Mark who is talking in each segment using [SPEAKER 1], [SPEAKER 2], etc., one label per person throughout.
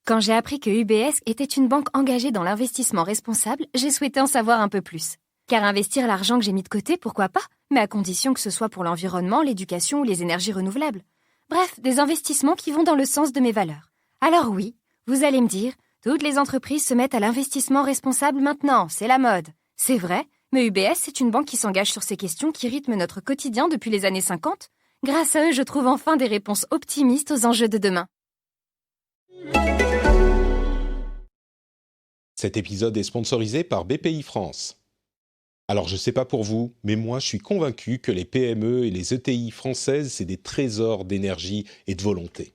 [SPEAKER 1] Quand j'ai appris que UBS était une banque engagée dans l'investissement responsable, j'ai souhaité en savoir un peu plus. Car investir l'argent que j'ai mis de côté, pourquoi pas? Mais à condition que ce soit pour l'environnement, l'éducation ou les énergies renouvelables. Bref, des investissements qui vont dans le sens de mes valeurs. Alors oui, vous allez me dire, toutes les entreprises se mettent à l'investissement responsable maintenant, c'est la mode. C'est vrai, mais UBS c'est une banque qui s'engage sur ces questions qui rythment notre quotidien depuis les années 50. Grâce à eux, je trouve enfin des réponses optimistes aux enjeux de demain.
[SPEAKER 2] Cet épisode est sponsorisé par BPI France. Alors je ne sais pas pour vous, mais moi je suis convaincu que les PME et les ETI françaises, c'est des trésors d'énergie et de volonté.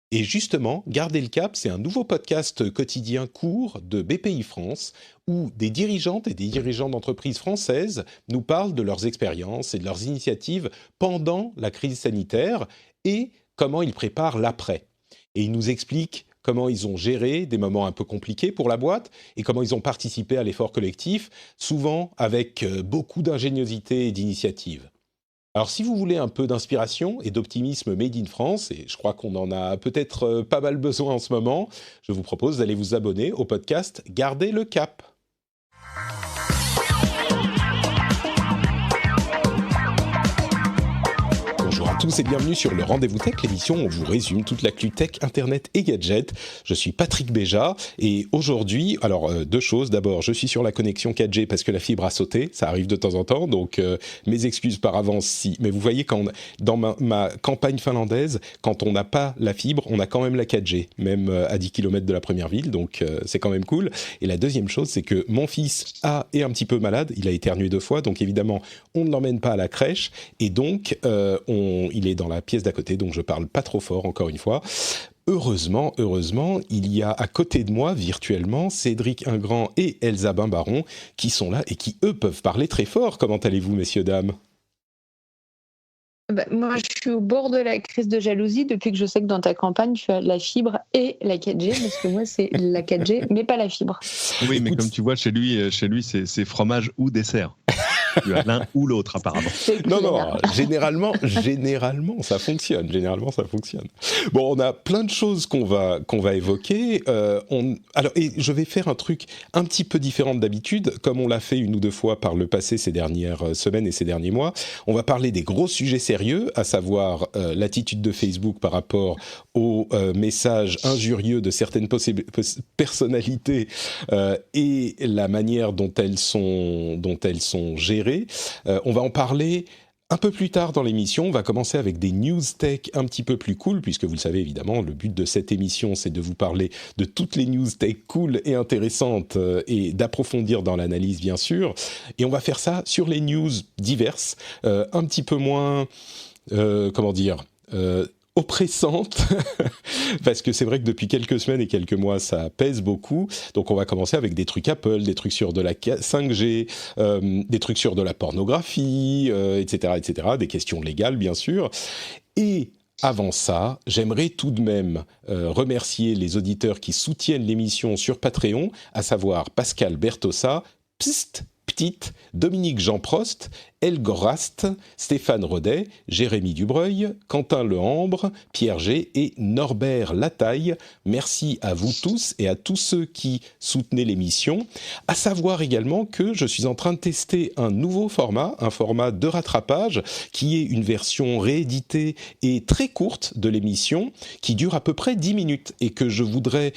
[SPEAKER 2] Et justement, Garder le cap, c'est un nouveau podcast quotidien court de BPI France où des dirigeantes et des dirigeants d'entreprises françaises nous parlent de leurs expériences et de leurs initiatives pendant la crise sanitaire et comment ils préparent l'après. Et ils nous expliquent comment ils ont géré des moments un peu compliqués pour la boîte et comment ils ont participé à l'effort collectif, souvent avec beaucoup d'ingéniosité et d'initiative. Alors si vous voulez un peu d'inspiration et d'optimisme made in France, et je crois qu'on en a peut-être pas mal besoin en ce moment, je vous propose d'aller vous abonner au podcast Garder le cap. Bonjour à tous et bienvenue sur le Rendez-vous Tech, l'émission où on vous résume toute l'actu tech, internet et gadgets. Je suis Patrick Béja et aujourd'hui, alors deux choses. D'abord, je suis sur la connexion 4G parce que la fibre a sauté, ça arrive de temps en temps, donc mes excuses par avance si. Mais vous voyez, dans ma campagne finlandaise, quand on n'a pas la fibre, on a quand même la 4G, même à 10 km de la première ville, donc c'est quand même cool. Et la deuxième chose, c'est que mon fils est un petit peu malade, il a éternué 2 fois, donc évidemment, on ne l'emmène pas à la crèche, et donc il est dans la pièce d'à côté, donc je parle pas trop fort encore une fois. Heureusement, il y a à côté de moi, virtuellement, Cédric Ingrand et Elsa Bimbaron qui sont là et qui, eux, peuvent parler très fort. Comment allez-vous, messieurs, dames ?
[SPEAKER 3] Moi, je suis au bord de la crise de jalousie depuis que je sais que dans ta campagne, tu as la fibre et la 4G, parce que moi, c'est la 4G, mais pas la fibre.
[SPEAKER 4] Oui, mais comme tu vois, chez lui c'est fromage ou dessert. Tu as l'un ou l'autre, apparemment.
[SPEAKER 2] Non, généralement, ça fonctionne. Bon, on a plein de choses qu'on va évoquer. Et je vais faire un truc un petit peu différent d'habitude, comme on l'a fait 1 ou 2 fois par le passé ces dernières semaines et ces derniers mois. On va parler des gros sujets sérieux, à savoir l'attitude de Facebook par rapport aux messages injurieux de certaines personnalités et la manière dont elles sont gérées. On va en parler un peu plus tard dans l'émission. On va commencer avec des news tech un petit peu plus cool, puisque vous le savez évidemment, le but de cette émission, c'est de vous parler de toutes les news tech cool et intéressantes et d'approfondir dans l'analyse, bien sûr. Et on va faire ça sur les news diverses, un petit peu moins, oppressante, parce que c'est vrai que depuis quelques semaines et quelques mois, ça pèse beaucoup. Donc on va commencer avec des trucs Apple, des trucs sur de la 5G, des trucs sur de la pornographie, etc., des questions légales, bien sûr. Et avant ça, j'aimerais tout de même remercier les auditeurs qui soutiennent l'émission sur Patreon, à savoir Pascal Bertossa, Petite, Dominique Jean-Prost, Elgor Rast, Stéphane Rodet, Jérémy Dubreuil, Quentin Lehambre, Pierre G et Norbert Lataille. Merci à vous tous et à tous ceux qui soutenaient l'émission. À savoir également que je suis en train de tester un nouveau format, un format de rattrapage qui est une version rééditée et très courte de l'émission qui dure à peu près 10 minutes et que je voudrais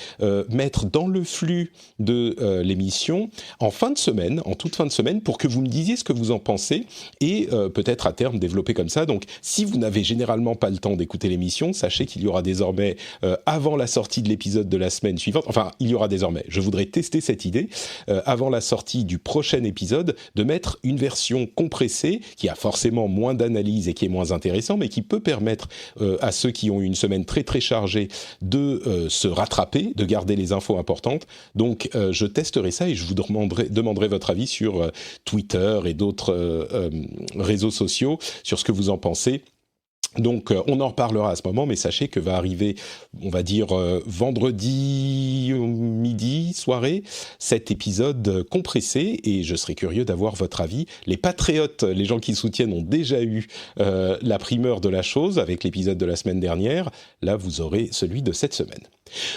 [SPEAKER 2] mettre dans le flux de l'émission en toute fin de semaine pour que vous me disiez ce que vous en pensez et peut-être à terme développer comme ça. Donc si vous n'avez généralement pas le temps d'écouter l'émission, sachez qu'il y aura désormais, avant la sortie de l'épisode de la semaine suivante, je voudrais tester cette idée, avant la sortie du prochain épisode, de mettre une version compressée, qui a forcément moins d'analyse et qui est moins intéressant, mais qui peut permettre à ceux qui ont eu une semaine très très chargée de se rattraper, de garder les infos importantes. Donc je testerai ça et je vous demanderai votre avis sur Twitter et d'autres réseaux sociaux sur ce que vous en pensez. Donc, on en reparlera à ce moment, mais sachez que va arriver, on va dire, vendredi midi, soirée, cet épisode compressé, et je serais curieux d'avoir votre avis. Les patriotes, les gens qui soutiennent, ont déjà eu la primeur de la chose avec l'épisode de la semaine dernière. Là, vous aurez celui de cette semaine.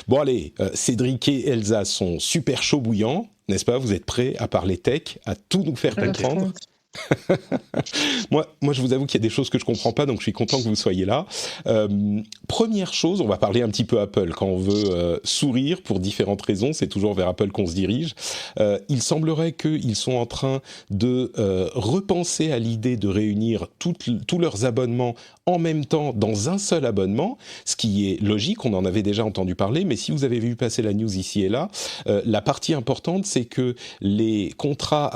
[SPEAKER 2] Bon, allez, Cédric et Elsa sont super chauds bouillants, n'est-ce pas ? Vous êtes prêts à parler tech, à tout nous faire comprendre ? Moi, je vous avoue qu'il y a des choses que je comprends pas, donc je suis content que vous soyez là. Première chose, on va parler un petit peu Apple. Quand on veut sourire pour différentes raisons, c'est toujours vers Apple qu'on se dirige. Il semblerait qu'ils sont en train de repenser à l'idée de réunir tous leurs abonnements en même temps dans un seul abonnement, ce qui est logique, on en avait déjà entendu parler, mais si vous avez vu passer la news ici et là, la partie importante, c'est que les contrats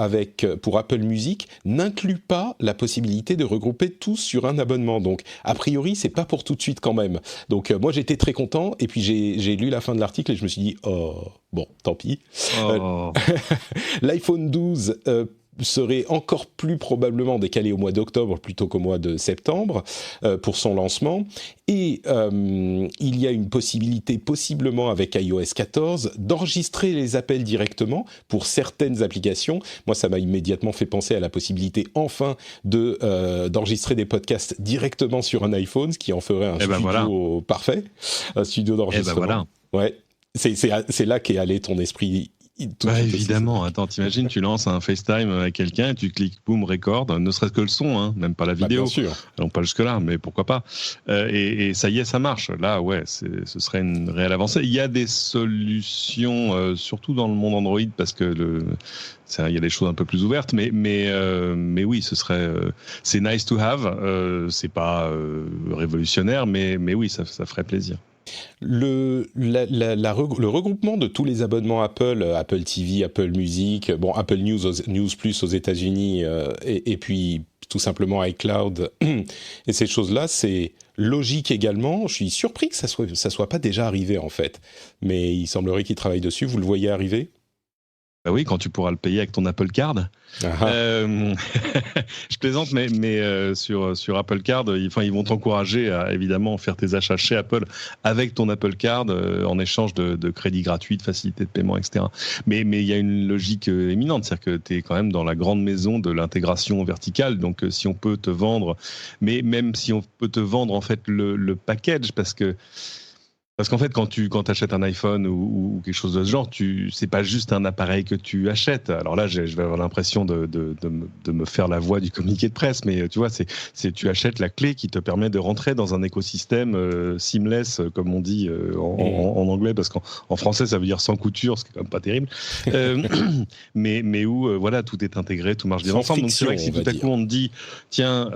[SPEAKER 2] pour Apple Music n'incluent pas la possibilité de regrouper tous sur un abonnement. Donc, a priori, c'est pas pour tout de suite quand même. Donc, moi, j'étais très content, et puis j'ai lu la fin de l'article et je me suis dit, oh, bon, tant pis. L'iPhone 12 serait encore plus probablement décalé au mois d'octobre plutôt qu'au mois de septembre pour son lancement. Et il y a une possibilité, possiblement avec iOS 14, d'enregistrer les appels directement pour certaines applications. Moi, ça m'a immédiatement fait penser à la possibilité, enfin, d'enregistrer des podcasts directement sur un iPhone, ce qui en ferait un studio parfait, un studio d'enregistrement. Ouais. C'est là qu'est allé ton esprit.
[SPEAKER 4] Évidemment, attends, t'imagines, tu lances un FaceTime avec quelqu'un et tu cliques, boum, record, ne serait-ce que le son, hein, même pas la vidéo.
[SPEAKER 2] Bien sûr.
[SPEAKER 4] Allons pas jusque-là, mais pourquoi pas. Et ça y est, ça marche. Là, ouais, ce serait une réelle avancée. Il y a des solutions, surtout dans le monde Android, parce que il y a des choses un peu plus ouvertes, mais oui, ce serait, c'est nice to have. C'est pas révolutionnaire, mais oui, ça ferait plaisir.
[SPEAKER 2] Le regroupement de tous les abonnements Apple TV, Apple Music, Apple News Plus aux États-Unis, et puis tout simplement iCloud et ces choses-là, c'est logique également. Je suis surpris que ça soit pas déjà arrivé en fait, mais il semblerait qu'ils travaillent dessus. Vous le voyez arriver ?
[SPEAKER 4] Bah oui, quand tu pourras le payer avec ton Apple Card. Je plaisante, mais sur Apple Card, ils vont t'encourager à évidemment faire tes achats chez Apple avec ton Apple Card en échange de crédits gratuits, de facilités de paiement, etc. Mais il y a une logique éminente, c'est-à-dire que tu es quand même dans la grande maison de l'intégration verticale. Donc si on peut te vendre, mais même si on peut te vendre en fait le package, parce qu'en fait, quand tu achètes un iPhone ou quelque chose de ce genre, c'est pas juste un appareil que tu achètes. Alors là, je vais avoir l'impression de me faire la voix du communiqué de presse, mais tu vois, tu achètes la clé qui te permet de rentrer dans un écosystème seamless, comme on dit en anglais, parce qu'en français, ça veut dire sans couture, ce qui est quand même pas terrible. Mais où, voilà, tout est intégré, tout marche bien ensemble. Donc c'est vrai que si tout à coup on te dit, tiens,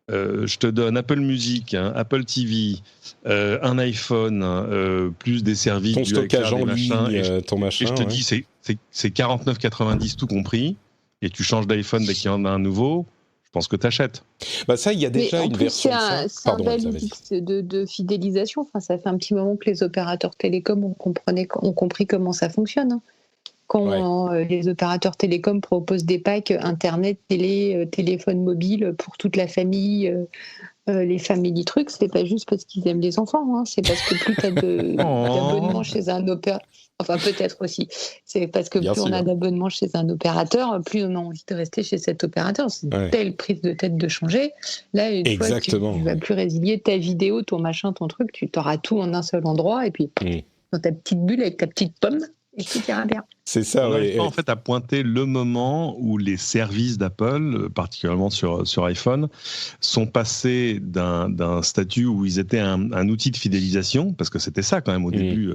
[SPEAKER 4] je te donne Apple Music, Apple TV, un iPhone, plus des services,
[SPEAKER 2] ton stockage en ligne, ton machin.
[SPEAKER 4] Et je te dis, c'est 49,90 tout compris, et tu changes d'iPhone dès qu'il y en a un nouveau, je pense que tu achètes.
[SPEAKER 2] Ça, il y a déjà une version.
[SPEAKER 3] C'est un bel outil de fidélisation. Enfin, ça fait un petit moment que les opérateurs télécoms ont compris comment ça fonctionne. Quand les opérateurs télécoms proposent des packs Internet, téléphone mobile pour toute la famille, les family trucs, c'est pas juste parce qu'ils aiment les enfants, hein, c'est parce que plus tu as d'abonnements chez un opérateur, enfin peut-être aussi, c'est parce que plus on a d'abonnements chez un opérateur, plus on a envie de rester chez cet opérateur. C'est une telle prise de tête de changer. Là, une fois que tu vas plus résilier ta vidéo, ton machin, ton truc, tu t'auras tout en un seul endroit et puis dans ta petite bulle avec ta petite pomme. Et tout ira bien.
[SPEAKER 2] C'est ça,
[SPEAKER 4] on arrive pas en fait à pointer le moment où les services d'Apple, particulièrement sur iPhone, sont passés d'un statut où ils étaient un outil de fidélisation, parce que c'était ça quand même au début,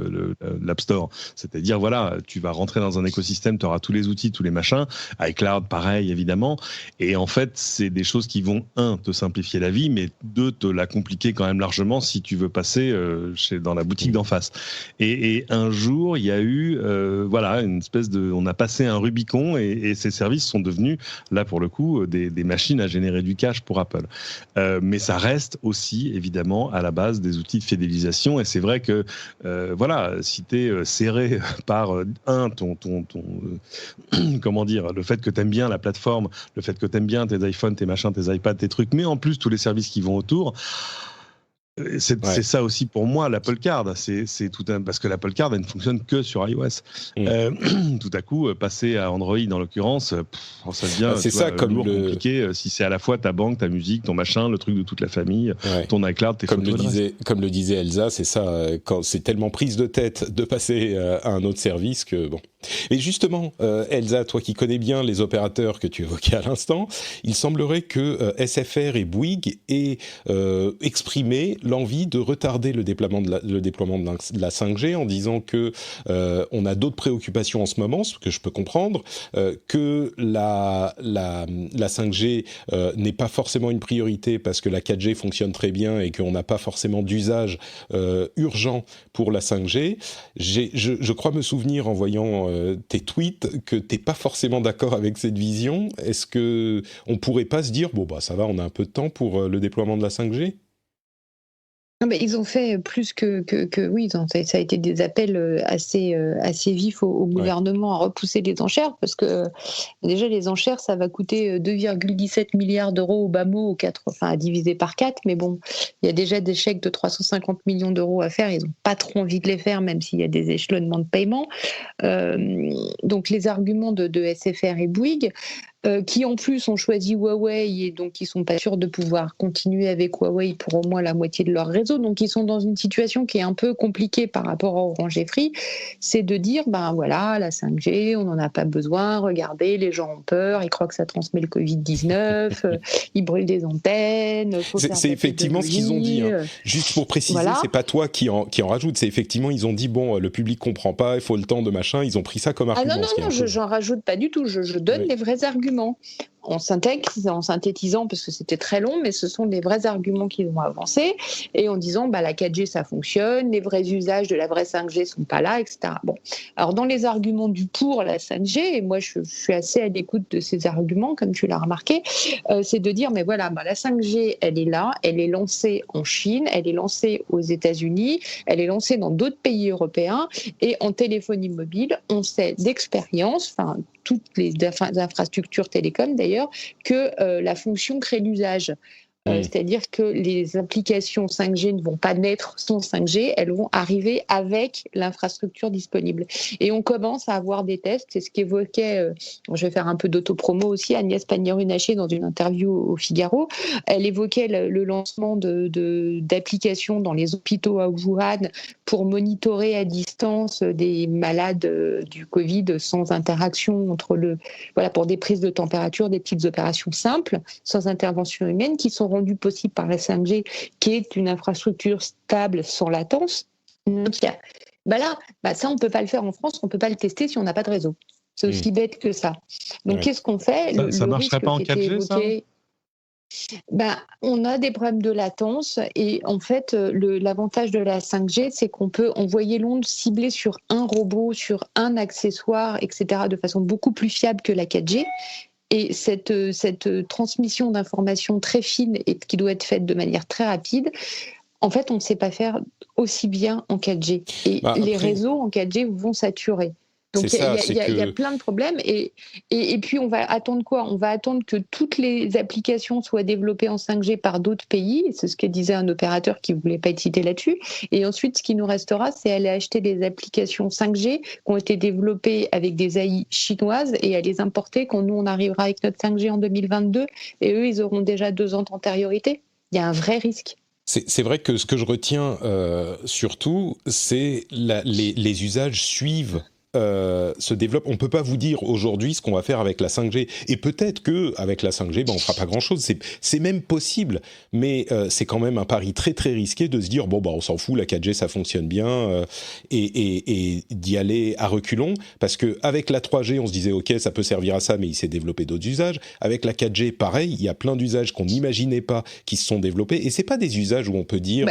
[SPEAKER 4] l'App Store. C'est-à-dire, voilà, tu vas rentrer dans un écosystème, tu auras tous les outils, tous les machins, iCloud, pareil, évidemment. Et en fait, c'est des choses qui vont, te simplifier la vie, mais deux, te la compliquer quand même largement si tu veux passer dans la boutique d'en face. Et un jour, il y a eu, une espèce de, on a passé un Rubicon et ces services sont devenus, là pour le coup, des machines à générer du cash pour Apple. Mais ça reste aussi, évidemment, à la base des outils de fidélisation. Et c'est vrai que, voilà, si tu es serré par comment dire, le fait que tu aimes bien la plateforme, le fait que tu aimes bien tes iPhones, tes machins, tes iPads, tes trucs, mais en plus tous les services qui vont autour. C'est ça aussi pour moi l'Apple Card, c'est tout parce que l'Apple Card elle ne fonctionne que sur iOS. Tout à coup passer à Android en l'occurrence, ça devient
[SPEAKER 2] c'est ça, comme
[SPEAKER 4] lourd, compliqué si c'est à la fois ta banque, ta musique, ton machin, le truc de toute la famille, ton iCloud, tes photos.
[SPEAKER 2] Comme le disait Elsa, c'est ça, quand c'est tellement prise de tête de passer à un autre service que bon. Et justement, Elsa, toi qui connais bien les opérateurs que tu évoquais à l'instant, il semblerait que SFR et Bouygues aient exprimé l'envie de retarder le déploiement de la 5G en disant que on a d'autres préoccupations en ce moment, ce que je peux comprendre, que la 5G n'est pas forcément une priorité parce que la 4G fonctionne très bien et qu'on n'a pas forcément d'usage urgent pour la 5G. Je crois me souvenir en voyant tes tweets que t'es pas forcément d'accord avec cette vision. Est-ce que on pourrait pas se dire bon bah ça va, on a un peu de temps pour le déploiement de la 5G?
[SPEAKER 3] Non, mais ils ont fait plus que oui, ça a été des appels assez vifs au gouvernement à repousser les enchères, parce que déjà les enchères, ça va coûter 2,17 milliards d'euros au bas mot, à diviser par 4, mais bon, il y a déjà des chèques de 350 millions d'euros à faire, ils n'ont pas trop envie de les faire, même s'il y a des échelonnements de paiement. Donc les arguments de SFR et Bouygues, qui en plus ont choisi Huawei et donc ils sont pas sûrs de pouvoir continuer avec Huawei pour au moins la moitié de leur réseau, donc ils sont dans une situation qui est un peu compliquée par rapport à Orange et Free, c'est de dire ben voilà, la 5G on n'en a pas besoin, regardez les gens ont peur, ils croient que ça transmet le Covid-19, ils brûlent des antennes,
[SPEAKER 2] c'est effectivement ce qu'ils ont dit, hein. Juste pour préciser, voilà. C'est pas toi qui en rajoute, c'est effectivement ils ont dit bon le public comprend pas, il faut le temps de machin, ils ont pris ça comme argument.
[SPEAKER 3] Non, j'en rajoute pas du tout, je donne les vrais arguments. En synthétisant, parce que c'était très long, mais ce sont des vrais arguments qu'ils ont avancés, et en disant la 4G ça fonctionne, les vrais usages de la vraie 5G sont pas là, etc. Bon, alors dans les arguments du pour la 5G, et moi je suis assez à l'écoute de ces arguments, comme tu l'as remarqué, c'est de dire mais voilà, la 5G elle est là, elle est lancée en Chine, elle est lancée aux États-Unis, elle est lancée dans d'autres pays européens, et en téléphonie mobile, on sait d'expérience, toutes les infrastructures télécom d'ailleurs, que la fonction crée l'usage. C'est-à-dire que les applications 5G ne vont pas naître sans 5G, elles vont arriver avec l'infrastructure disponible. Et on commence à avoir des tests, c'est ce qu'évoquait, je vais faire un peu d'autopromo aussi, Agnès Pannier-Runacher dans une interview au Figaro. Elle évoquait le lancement d'applications dans les hôpitaux à Wuhan pour monitorer à distance des malades du Covid sans interaction pour des prises de température, des petites opérations simples, sans intervention humaine, qui sont rendu possible par la 5G, qui est une infrastructure stable sans latence. Donc, ça, on ne peut pas le faire en France, on ne peut pas le tester si on n'a pas de réseau. C'est aussi bête que ça. Donc, qu'est-ce qu'on fait?
[SPEAKER 4] Ça ne marcherait pas en 4G, ça?
[SPEAKER 3] On a des problèmes de latence et en fait, l'avantage de la 5G, c'est qu'on peut envoyer l'onde ciblée sur un robot, sur un accessoire, etc., de façon beaucoup plus fiable que la 4G. Et cette transmission d'informations très fine et qui doit être faite de manière très rapide, en fait, on ne sait pas faire aussi bien en 4G. Et les réseaux en 4G vont saturer. Donc il y a plein de problèmes et puis on va attendre quoi? On va attendre que toutes les applications soient développées en 5G par d'autres pays, c'est ce que disait un opérateur qui ne voulait pas être cité là-dessus, et ensuite ce qui nous restera, c'est aller acheter des applications 5G qui ont été développées avec des AI chinoises et à les importer quand nous on arrivera avec notre 5G en 2022 et eux ils auront déjà 2 ans d'antériorité. Il y a un vrai risque.
[SPEAKER 2] C'est vrai que ce que je retiens surtout, c'est les usages suivent se développe. On peut pas vous dire aujourd'hui ce qu'on va faire avec la 5G. Et peut-être que avec la 5G, on fera pas grand-chose. C'est même possible, mais c'est quand même un pari très très risqué de se dire on s'en fout, la 4G ça fonctionne bien et d'y aller à reculons. Parce que avec la 3G, on se disait ok, ça peut servir à ça, mais il s'est développé d'autres usages. Avec la 4G, pareil, il y a plein d'usages qu'on n'imaginait pas qui se sont développés. Et c'est pas des usages où on peut dire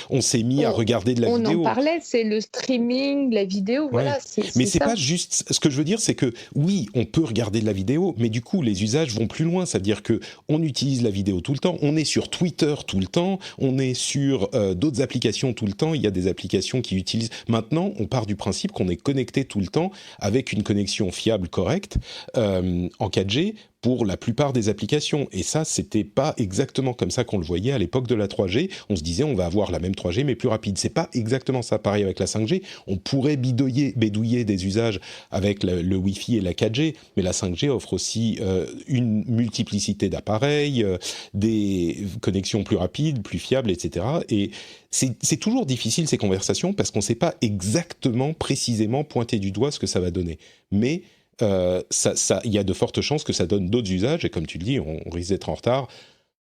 [SPEAKER 2] on s'est mis à regarder de la vidéo.
[SPEAKER 3] On en parlait, c'est le streaming, la vidéo, voilà.
[SPEAKER 2] Mais c'est pas juste. Ce que je veux dire, c'est que oui, on peut regarder de la vidéo, mais du coup, les usages vont plus loin. C'est-à-dire que on utilise la vidéo tout le temps, on est sur Twitter tout le temps, on est sur d'autres applications tout le temps. Il y a des applications qui utilisent. Maintenant, on part du principe qu'on est connecté tout le temps avec une connexion fiable, correcte, en 4G. Pour la plupart des applications. Et ça, c'était pas exactement comme ça qu'on le voyait à l'époque de la 3G. On se disait, on va avoir la même 3G, mais plus rapide. C'est pas exactement ça. Pareil avec la 5G. On pourrait bédouiller des usages avec le Wi-Fi et la 4G, mais la 5G offre aussi une multiplicité d'appareils, des connexions plus rapides, plus fiables, etc. Et c'est toujours difficile, ces conversations, parce qu'on ne sait pas exactement, précisément pointer du doigt ce que ça va donner. Mais il y a de fortes chances que ça donne d'autres usages, et comme tu le dis, on risque d'être en retard.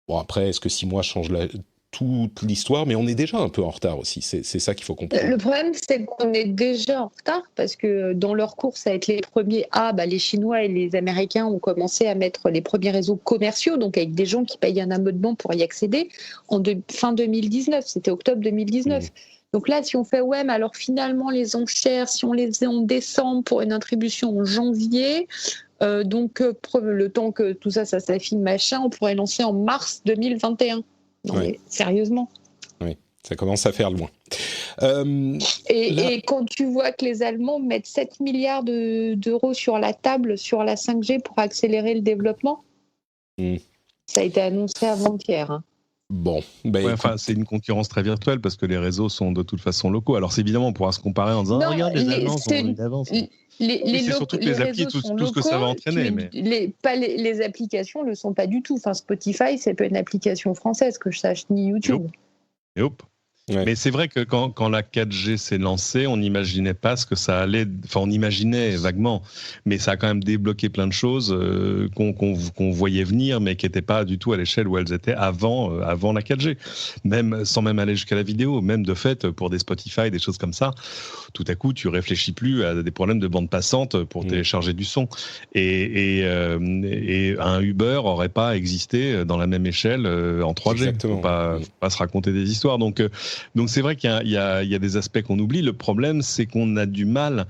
[SPEAKER 2] Bon, après, est-ce que 6 mois changent toute l'histoire? Mais on est déjà un peu en retard aussi, c'est ça qu'il faut comprendre.
[SPEAKER 3] Le problème, c'est qu'on est déjà en retard, parce que dans leur course à être les premiers, les Chinois et les Américains ont commencé à mettre les premiers réseaux commerciaux, donc avec des gens qui payent un abonnement pour y accéder, fin 2019, c'était octobre 2019. Donc là, si on fait, mais alors finalement, les enchères, si on les faisait en décembre pour une attribution en janvier, le temps que tout ça s'affine, machin, on pourrait lancer en mars 2021. Non, mais sérieusement.
[SPEAKER 2] Oui, ça commence à faire loin.
[SPEAKER 3] Et quand tu vois que les Allemands mettent 7 milliards d'euros sur la table, sur la 5G pour accélérer le développement, ça a été annoncé avant-hier, hein.
[SPEAKER 2] Bon,
[SPEAKER 4] c'est une concurrence très virtuelle parce que les réseaux sont de toute façon locaux. Alors c'est évidemment, on pourra se comparer en disant regarde les Allemands sont en avance. C'est surtout que les applis, tout ce que ça va entraîner.
[SPEAKER 3] Les applications ne le sont pas du tout. Enfin, Spotify, c'est pas une application française que je sache, ni YouTube.
[SPEAKER 4] Et hop. Ouais. Mais c'est vrai que quand la 4G s'est lancée, on n'imaginait pas ce que ça allait. Enfin, on imaginait vaguement, mais ça a quand même débloqué plein de choses qu'on voyait venir, mais qui n'étaient pas du tout à l'échelle où elles étaient avant la 4G. Même sans même aller jusqu'à la vidéo, même de fait pour des Spotify, des choses comme ça. Tout à coup, tu réfléchis plus à des problèmes de bande passante pour télécharger du son. Et un Uber aurait pas existé dans la même échelle en 3G. Faut pas se raconter des histoires. Donc c'est vrai qu'il y a des aspects qu'on oublie. Le problème, c'est qu'on a du mal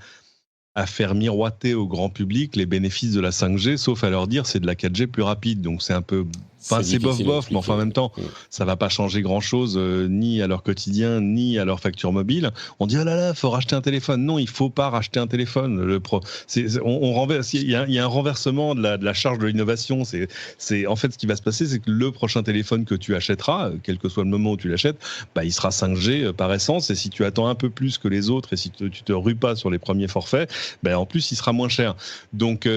[SPEAKER 4] à faire miroiter au grand public les bénéfices de la 5G, sauf à leur dire c'est de la 4G plus rapide. Donc c'est un peu... c'est bof, mais enfin en même temps, ça va pas changer grand-chose ni à leur quotidien, ni à leur facture mobile. On dit, oh là là, faut racheter un téléphone. Non, il faut pas racheter un téléphone. On renverse, il y a un renversement de la charge de l'innovation. C'est en fait, ce qui va se passer, c'est que le prochain téléphone que tu achèteras, quel que soit le moment où tu l'achètes, il sera 5G par essence. Et si tu attends un peu plus que les autres, et si tu te rues pas sur les premiers forfaits, en plus, il sera moins cher. Donc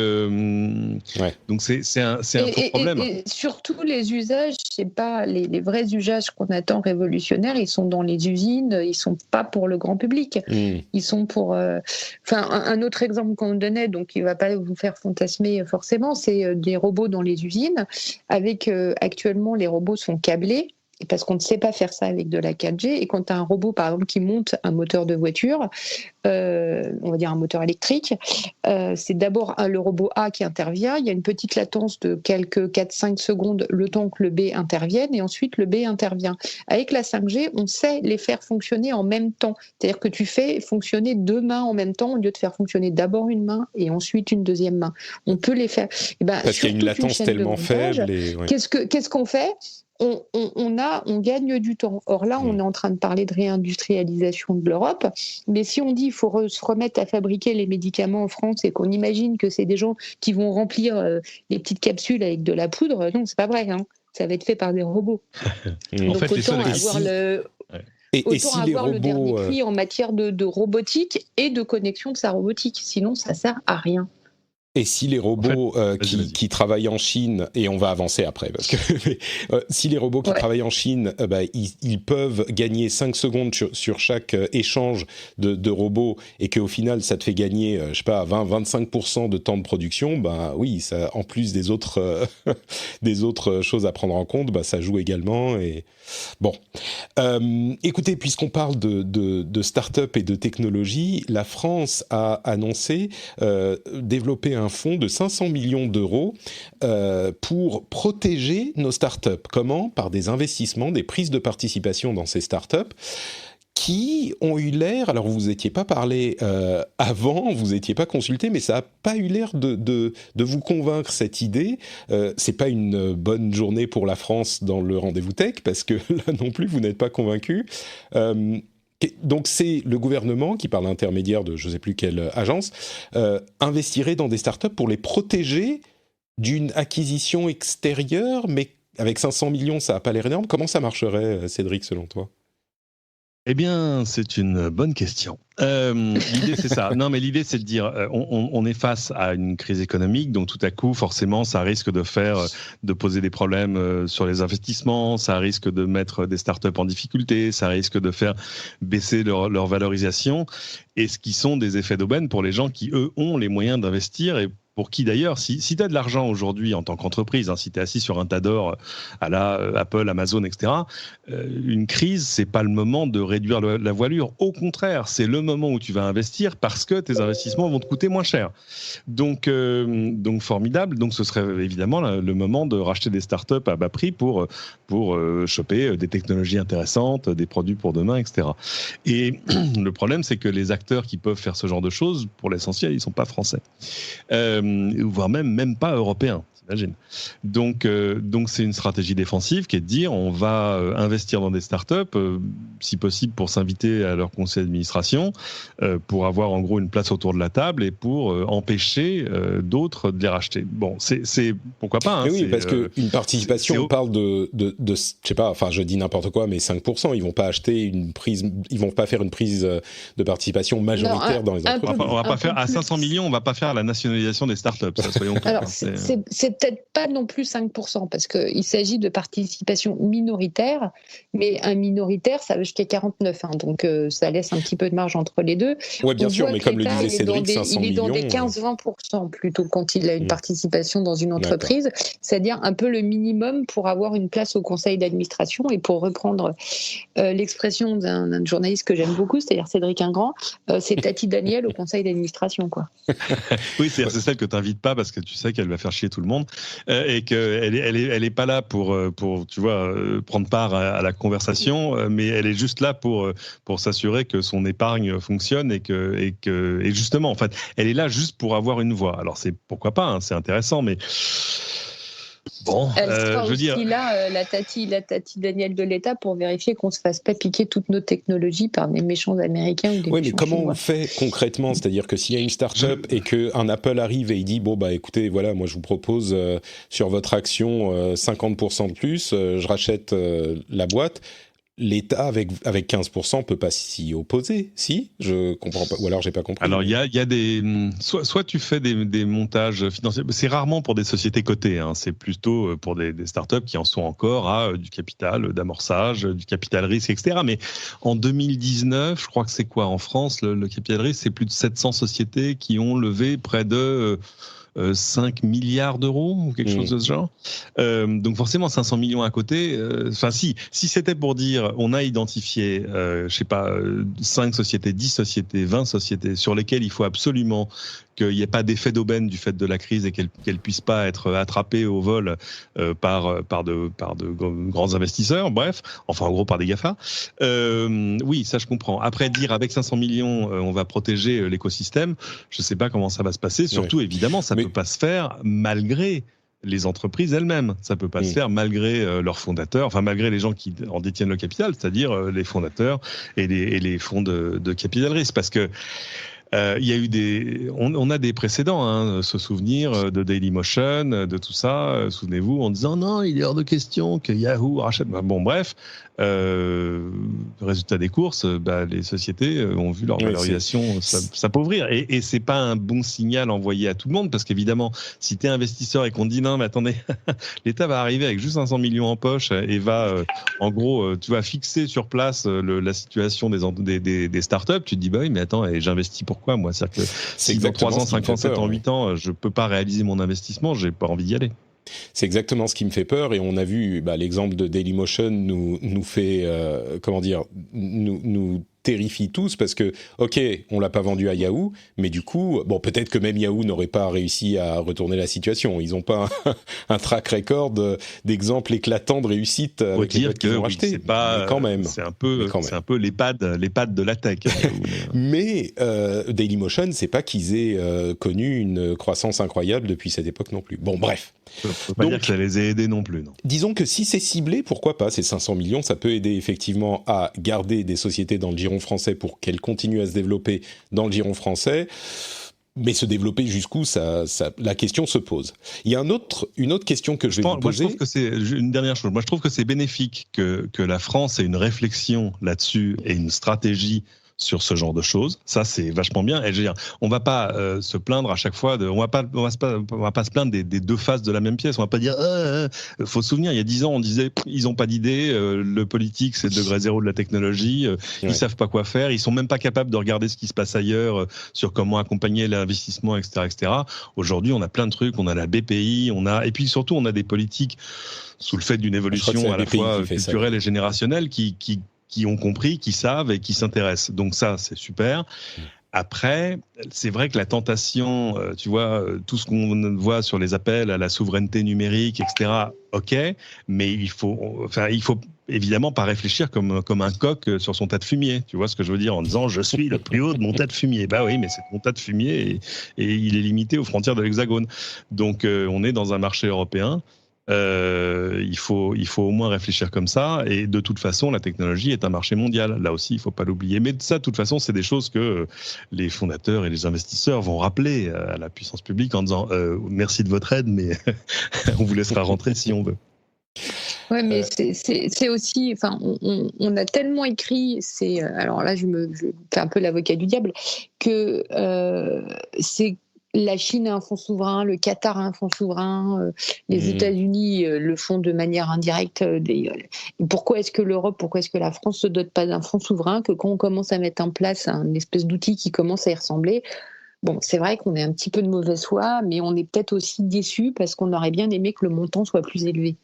[SPEAKER 4] c'est un faux problème.
[SPEAKER 3] Et surtout, les usages, c'est pas les vrais usages qu'on attend révolutionnaires, ils sont dans les usines, ils sont pas pour le grand public. Ils sont pour... un autre exemple qu'on donnait, donc il va pas vous faire fantasmer forcément, c'est des robots dans les usines. Actuellement, les robots sont câblés, parce qu'on ne sait pas faire ça avec de la 4G. Et quand tu as un robot, par exemple, qui monte un moteur de voiture, on va dire un moteur électrique, c'est d'abord le robot A qui intervient. Il y a une petite latence de quelques 4-5 secondes, le temps que le B intervienne, et ensuite le B intervient. Avec la 5G, on sait les faire fonctionner en même temps. C'est-à-dire que tu fais fonctionner 2 mains en même temps, au lieu de faire fonctionner d'abord une main et ensuite une deuxième main. On peut les faire...
[SPEAKER 2] Parce qu'il y a une latence tellement faible.
[SPEAKER 3] Qu'est-ce qu'on fait ? On gagne du temps. Or là, on est en train de parler de réindustrialisation de l'Europe, mais si on dit qu'il faut se remettre à fabriquer les médicaments en France et qu'on imagine que c'est des gens qui vont remplir les petites capsules avec de la poudre, non, c'est pas vrai. Hein. Ça va être fait par des robots. Donc
[SPEAKER 4] en fait,
[SPEAKER 3] autant avoir le dernier cri en matière de robotique et de connexion de sa robotique. Sinon, ça sert à rien.
[SPEAKER 2] Et si les robots qui travaillent en Chine, et on va avancer après, parce que si les robots qui travaillent en Chine, ils peuvent gagner 5 secondes sur chaque échange de robots, et qu'au final ça te fait gagner, 20-25% de temps de production, oui, ça, en plus des autres choses à prendre en compte, ça joue également. Et bon, écoutez, puisqu'on parle de start-up et de technologie, la France a annoncé développer un fonds de 500 millions d'euros pour protéger nos startups. Comment ? Par des investissements, des prises de participation dans ces startups qui ont eu l'air, alors vous n'étiez pas parlé avant, vous n'étiez pas consulté, mais ça n'a pas eu l'air de vous convaincre, cette idée. C'est pas une bonne journée pour la France dans le rendez-vous tech, parce que là non plus, vous n'êtes pas convaincu. Donc c'est le gouvernement qui, par l'intermédiaire de je ne sais plus quelle agence, investirait dans des startups pour les protéger d'une acquisition extérieure, mais avec 500 millions, ça n'a pas l'air énorme. Comment ça marcherait, Cédric, selon toi ?
[SPEAKER 4] Eh bien, c'est une bonne question. L'idée, c'est ça. Non, mais l'idée, c'est de dire, on est face à une crise économique, donc tout à coup, forcément, ça risque de poser des problèmes sur les investissements, ça risque de mettre des startups en difficulté, ça risque de faire baisser leur valorisation, et ce qui sont des effets d'aubaine pour les gens qui, eux, ont les moyens d'investir et pour qui d'ailleurs, si tu as de l'argent aujourd'hui en tant qu'entreprise, si tu es assis sur un tas d'or à la Apple, Amazon, etc., une crise, c'est pas le moment de réduire la voilure. Au contraire, c'est le moment où tu vas investir parce que tes investissements vont te coûter moins cher. Donc formidable. Donc ce serait évidemment le moment de racheter des startups à bas prix pour choper des technologies intéressantes, des produits pour demain, etc. Et le problème, c'est que les acteurs qui peuvent faire ce genre de choses, pour l'essentiel, ils sont pas français. Voire même pas européen, t'imagines. Donc c'est une stratégie défensive qui est de dire on va investir dans des startups, si possible pour s'inviter à leur conseil d'administration, pour avoir en gros une place autour de la table et pour empêcher d'autres de les racheter. Bon, c'est pourquoi pas.
[SPEAKER 2] Oui, parce qu'une participation, on parle de je sais pas, enfin je dis n'importe quoi, mais 5%, ils vont pas faire une prise de participation majoritaire dans les entreprises.
[SPEAKER 4] On va pas faire à 500 millions, on va pas faire la nationalisation des startups. Ça, soyons clairs.
[SPEAKER 3] Alors c'est peut-être pas non plus 5% parce qu'il s'agit de participation minoritaire, mais un minoritaire ça va jusqu'à 49, donc ça laisse un petit peu de marge entre les deux.
[SPEAKER 2] Oui, bien sûr, mais comme le disait Cédric, 500 millions...
[SPEAKER 3] Il est dans des 15-20% plutôt quand il a une participation dans une entreprise, c'est-à-dire un peu le minimum pour avoir une place au conseil d'administration. Et pour reprendre l'expression d'un journaliste que j'aime beaucoup, c'est-à-dire Cédric Ingrand, c'est Tati Daniel au conseil d'administration, quoi.
[SPEAKER 4] Oui, c'est celle que tu n'invites pas parce que tu sais qu'elle va faire chier tout le monde et qu'elle est pas là pour tu vois, prendre part à la conversation, mais elle est juste là pour s'assurer que son épargne fonctionne et justement, en fait, elle est là juste pour avoir une voix. Alors pourquoi pas, c'est intéressant, mais bon,
[SPEAKER 3] elle sera
[SPEAKER 4] je veux dire,
[SPEAKER 3] là, la Tati Daniel de l'État pour vérifier qu'on se fasse pas piquer toutes nos technologies par des méchants Américains ou des
[SPEAKER 2] oui,
[SPEAKER 3] méchants
[SPEAKER 2] mais comment
[SPEAKER 3] Chinois.
[SPEAKER 2] on fait concrètement ? C'est-à-dire que s'il y a une start-up et qu'un Apple arrive et il dit écoutez, voilà, moi je vous propose sur votre action 50% de plus, je rachète la boîte. L'État, avec 15%, peut pas s'y opposer, si ? Je comprends pas, ou alors j'ai pas compris.
[SPEAKER 4] Alors, il y a des... Soit tu fais des montages financiers, c'est rarement pour des sociétés cotées, c'est plutôt pour des startups qui en sont encore à du capital d'amorçage, du capital risque, etc. Mais en 2019, je crois que c'est quoi en France, le capital risque, c'est plus de 700 sociétés qui ont levé près de... 5 milliards d'euros ou quelque chose de ce genre. Donc forcément 500 millions à côté. Si c'était pour dire on a identifié, je sais pas, 5 sociétés, 10 sociétés, 20 sociétés sur lesquelles il faut absolument qu'il n'y ait pas d'effet d'aubaine du fait de la crise et qu'elles ne puissent pas être attrapées au vol par de grands investisseurs, bref, enfin en gros par des GAFA. Oui, ça je comprends. Après dire avec 500 millions on va protéger l'écosystème, je ne sais pas comment ça va se passer, surtout évidemment ça ne peut pas se faire malgré les entreprises elles-mêmes. Ça peut pas se faire malgré leurs fondateurs, enfin malgré les gens qui en détiennent le capital, c'est-à-dire les fondateurs et les fonds de capital risque, parce que il y a eu on a des précédents, se souvenir de Dailymotion, de tout ça, souvenez-vous, en disant non, il est hors de question que Yahoo rachète. Bon, bref, résultat des courses, les sociétés ont vu leur valorisation s'appauvrir. Et c'est pas un bon signal envoyé à tout le monde, parce qu'évidemment, si tu es investisseur et qu'on te dit non, mais attendez, l'État va arriver avec juste 500 millions en poche et va, en gros, tu vas fixer sur place la situation des startups, tu te dis, oui, mais attends, et j'investis pourquoi, moi? C'est-à-dire que si dans 3 ans, 5 ans, 7 ans, 8 ans, je peux pas réaliser mon investissement, j'ai pas envie d'y aller.
[SPEAKER 2] C'est exactement ce qui me fait peur, et on a vu l'exemple de Dailymotion nous fait nous terrifie tous parce que, ok, on l'a pas vendu à Yahoo, mais du coup, bon, peut-être que même Yahoo n'aurait pas réussi à retourner la situation. Ils n'ont pas un track record d'exemples éclatants de réussite avec les boîtes qu'ils ont achetées.
[SPEAKER 4] C'est pas,
[SPEAKER 2] mais quand même.
[SPEAKER 4] C'est un peu l'EHPAD de la tech.
[SPEAKER 2] Mais Dailymotion, c'est pas qu'ils aient connu une croissance incroyable depuis cette époque non plus. Bon, bref.
[SPEAKER 4] Faut pas dire que ça les ait aidés non plus, non.
[SPEAKER 2] Disons que si c'est ciblé, pourquoi pas, ces 500 millions, ça peut aider effectivement à garder des sociétés dans le giron français pour qu'elles continuent à se développer dans le giron français, mais se développer jusqu'où, la question se pose. Il y a une autre question que je vais vous poser.
[SPEAKER 4] Moi, je trouve que c'est une dernière chose. Moi, je trouve que c'est bénéfique que la France ait une réflexion là-dessus et une stratégie sur ce genre de choses. Ça, c'est vachement bien. Et je veux dire, on va pas se plaindre à chaque fois on va pas se plaindre des deux faces de la même pièce. On va pas dire, faut se souvenir, il y a 10 ans, on disait, ils ont pas d'idée, le politique, c'est le degré zéro de la technologie, ils savent pas quoi faire, ils sont même pas capables de regarder ce qui se passe ailleurs sur comment accompagner l'investissement, etc., etc. Aujourd'hui, on a plein de trucs, on a la BPI, et puis surtout, on a des politiques sous le fait d'une évolution à la fois culturelle et générationnelle qui ont compris, qui savent et qui s'intéressent. Donc ça, c'est super. Après, c'est vrai que la tentation, tu vois, tout ce qu'on voit sur les appels à la souveraineté numérique, etc., ok, mais il faut évidemment pas réfléchir comme un coq sur son tas de fumier. Tu vois ce que je veux dire en disant je suis le plus haut de mon tas de fumier. Bah oui, mais c'est mon tas de fumier et il est limité aux frontières de l'Hexagone. Donc on est dans un marché européen. Il faut au moins réfléchir comme ça, et de toute façon la technologie est un marché mondial, là aussi il ne faut pas l'oublier, mais ça de toute façon c'est des choses que les fondateurs et les investisseurs vont rappeler à la puissance publique en disant merci de votre aide, mais on vous laissera rentrer si on veut.
[SPEAKER 3] Ouais, mais c'est aussi, enfin, on a tellement écrit, alors là je fais un peu l'avocat du diable, que c'est la Chine a un fonds souverain, le Qatar a un fonds souverain, les États-Unis le font de manière indirecte. Pourquoi est-ce que l'Europe, pourquoi est-ce que la France se dote pas d'un fonds souverain, que quand on commence à mettre en place un espèce d'outil qui commence à y ressembler, bon, c'est vrai qu'on est un petit peu de mauvaise foi, mais on est peut-être aussi déçus parce qu'on aurait bien aimé que le montant soit plus élevé.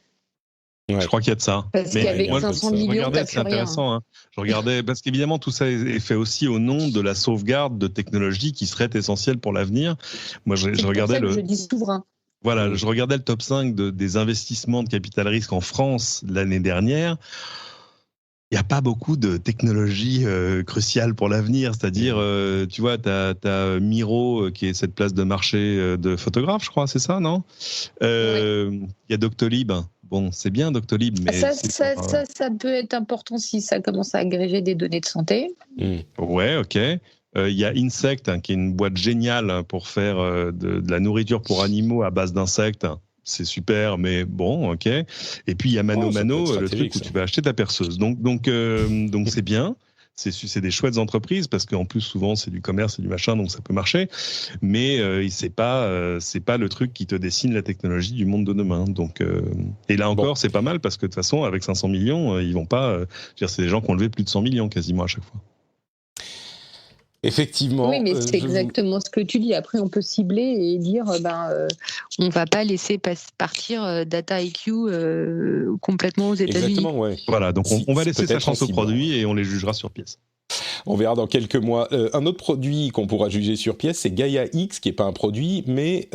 [SPEAKER 4] Ouais. Je crois qu'il y a de ça.
[SPEAKER 3] Parce qu'avec 500 millions, t'as plus
[SPEAKER 4] c'est intéressant. Hein. Je regardais, parce qu'évidemment, tout ça est fait aussi au nom de la sauvegarde de technologies qui seraient essentielles pour l'avenir. Moi, je regardais
[SPEAKER 3] je dis souverain.
[SPEAKER 4] Voilà, je regardais le top 5 des investissements de capital risque en France l'année dernière. Il n'y a pas beaucoup de technologies cruciales pour l'avenir. C'est-à-dire, tu vois, tu as Miro, qui est cette place de marché de photographe, je crois, c'est ça, non ? Il y a Doctolib. Bon, c'est bien Doctolib, mais...
[SPEAKER 3] Ça peut être important si ça commence à agréger des données de santé.
[SPEAKER 4] Ouais, ok. Il y a Insect, qui est une boîte géniale pour faire de la nourriture pour animaux à base d'insectes. C'est super, mais bon, ok. Et puis il y a Mano, le truc où tu vas acheter ta perceuse. Donc c'est bien. C'est des chouettes entreprises parce qu'en plus souvent c'est du commerce et du machin, donc ça peut marcher. Mais c'est pas le truc qui te dessine la technologie du monde de demain. Donc et là encore c'est pas mal parce que de toute façon avec 500 millions ils vont pas. C'est des gens qui ont levé plus de 100 millions quasiment à chaque fois.
[SPEAKER 2] Effectivement.
[SPEAKER 3] Oui, mais c'est exactement ce que tu dis. Après, on peut cibler et dire, on va pas laisser partir Data IQ complètement aux États-Unis.
[SPEAKER 2] Exactement, ouais.
[SPEAKER 4] Voilà, donc on va laisser sa chance aux produits et on les jugera sur pièce.
[SPEAKER 2] On verra dans quelques mois. Un autre produit qu'on pourra juger sur pièce, c'est Gaia X, qui n'est pas un produit, mais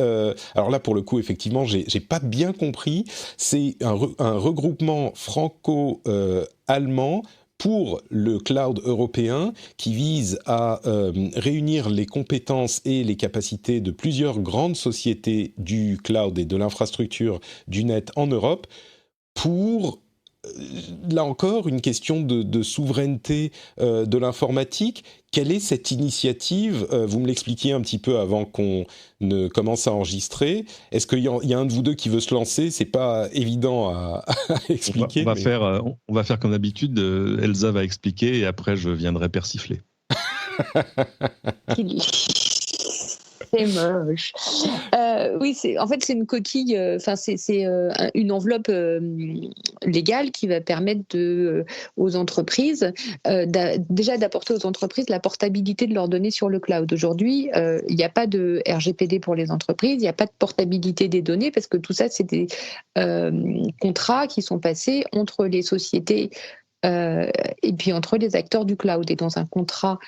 [SPEAKER 2] alors là, pour le coup, effectivement, j'ai pas bien compris. C'est un regroupement franco-allemand pour le cloud européen qui vise à réunir les compétences et les capacités de plusieurs grandes sociétés du cloud et de l'infrastructure du net en Europe pour, là encore, une question de souveraineté de l'informatique. Quelle est cette initiative ? Vous me l'expliquiez un petit peu avant qu'on ne commence à enregistrer. Est-ce qu'il y a un de vous deux qui veut se lancer ? C'est pas évident à expliquer.
[SPEAKER 4] On va faire comme d'habitude. Elsa va expliquer et après je viendrai persifler.
[SPEAKER 3] C'est moche. Oui, en fait, c'est une coquille, c'est une enveloppe légale qui va permettre aux entreprises, déjà d'apporter aux entreprises la portabilité de leurs données sur le cloud. Aujourd'hui, il n'y a pas de RGPD pour les entreprises, il n'y a pas de portabilité des données parce que tout ça, c'est des contrats qui sont passés entre les sociétés et puis entre les acteurs du cloud. Et dans un contrat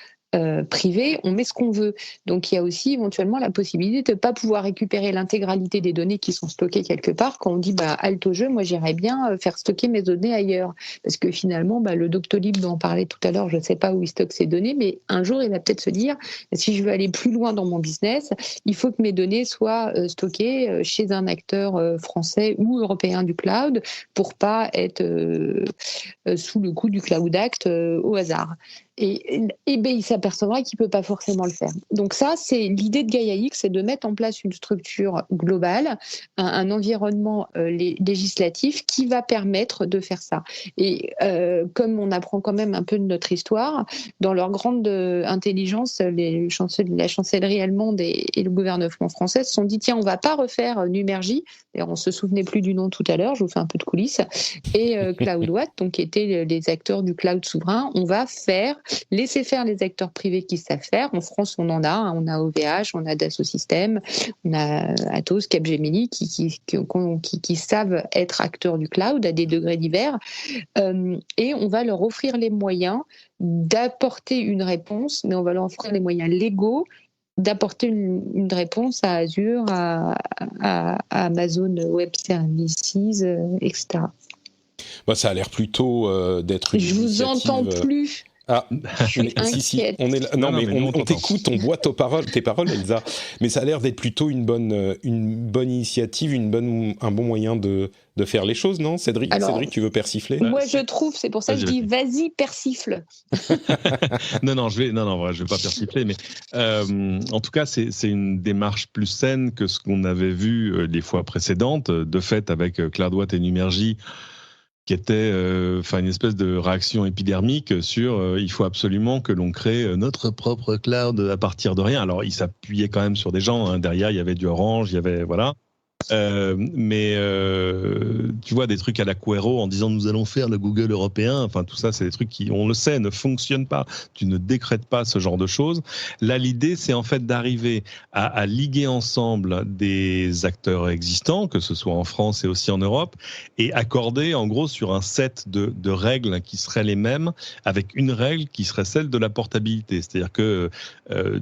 [SPEAKER 3] privé, on met ce qu'on veut. Donc il y a aussi éventuellement la possibilité de ne pas pouvoir récupérer l'intégralité des données qui sont stockées quelque part quand on dit halte au jeu, moi j'irais bien faire stocker mes données ailleurs. Parce que finalement, le Doctolib dont on parlait tout à l'heure, je ne sais pas où il stocke ses données, mais un jour il va peut-être se dire, si je veux aller plus loin dans mon business, il faut que mes données soient stockées chez un acteur français ou européen du cloud pour pas être sous le coup du Cloud Act au hasard. Et il s'apercevra qu'il ne peut pas forcément le faire. Donc ça, c'est l'idée de Gaia-X, c'est de mettre en place une structure globale, un environnement législatif qui va permettre de faire ça. Et comme on apprend quand même un peu de notre histoire, dans leur grande intelligence, la chancellerie allemande et le gouvernement français se sont dit, tiens, on ne va pas refaire Numergy, d'ailleurs on ne se souvenait plus du nom tout à l'heure, je vous fais un peu de coulisses, et CloudWatt, donc qui étaient les acteurs du cloud souverain, on va laisser faire les acteurs privés qui savent faire. En France, on a OVH, on a Dassault Systèmes, on a Atos, Capgemini qui savent être acteurs du cloud à des degrés divers, et on va leur offrir les moyens d'apporter une réponse, mais on va leur offrir les moyens légaux d'apporter une réponse à Azure, à Amazon Web Services, etc.
[SPEAKER 2] Ça a l'air plutôt d'être une
[SPEAKER 3] Je vous entends plus.
[SPEAKER 2] Ah, si, on est là. Non, mais on t'écoute, on boit tes paroles, Elsa. Mais ça a l'air d'être plutôt une bonne initiative, un bon moyen de faire les choses, non, Cédric? Alors, Cédric, tu veux persifler?
[SPEAKER 3] Moi, je trouve, c'est pour ça que je dis, vas-y, persifle.
[SPEAKER 4] Non, je vais pas persifler, mais en tout cas, c'est une démarche plus saine que ce qu'on avait vu les fois précédentes. De fait, avec CloudWatt et Numergy, qui était une espèce de réaction épidermique sur il faut absolument que l'on crée notre propre cloud à partir de rien. Alors, il s'appuyait quand même sur des gens. Hein. Derrière, il y avait du Orange, il y avait... Voilà. Mais tu vois, des trucs à la Quero en disant nous allons faire le Google européen, enfin tout ça, c'est des trucs qui, on le sait, ne fonctionnent pas. Tu ne décrètes pas ce genre de choses. Là, l'idée, c'est en fait d'arriver à liguer ensemble des acteurs existants, que ce soit en France et aussi en Europe, et accorder en gros sur un set de règles qui seraient les mêmes, avec une règle qui serait celle de la portabilité. C'est-à-dire que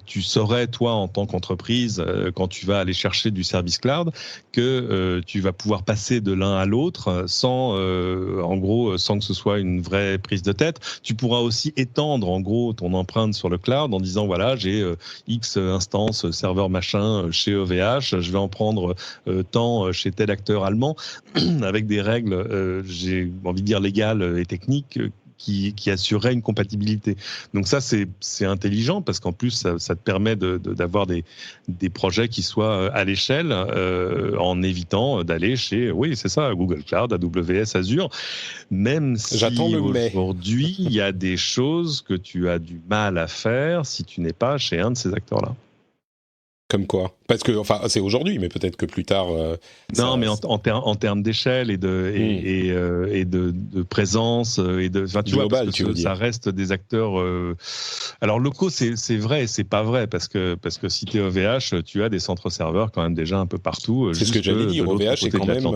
[SPEAKER 4] tu saurais, toi, en tant qu'entreprise, quand tu vas aller chercher du service cloud, que tu vas pouvoir passer de l'un à l'autre sans que ce soit une vraie prise de tête. Tu pourras aussi étendre en gros ton empreinte sur le cloud en disant voilà, j'ai X instances, serveur machin chez OVH, je vais en prendre tant chez tel acteur allemand, avec des règles, j'ai envie de dire légales et techniques, qui assurerait une compatibilité. Donc ça, c'est intelligent parce qu'en plus, ça te permet d'avoir des projets qui soient à l'échelle en évitant d'aller chez, oui, c'est ça, Google Cloud, AWS, Azure, même si aujourd'hui, il y a des choses que tu as du mal à faire si tu n'es pas chez un de ces acteurs-là.
[SPEAKER 2] Comme quoi? Parce que, c'est aujourd'hui, mais peut-être que plus tard...
[SPEAKER 4] non, mais en termes d'échelle et de présence, et de... Tu vois, parce que ça reste des acteurs... Alors, locaux, c'est vrai et c'est pas vrai, parce que si tu es OVH, tu as des centres serveurs quand même déjà un peu partout.
[SPEAKER 2] C'est ce que j'allais dire, OVH est quand même...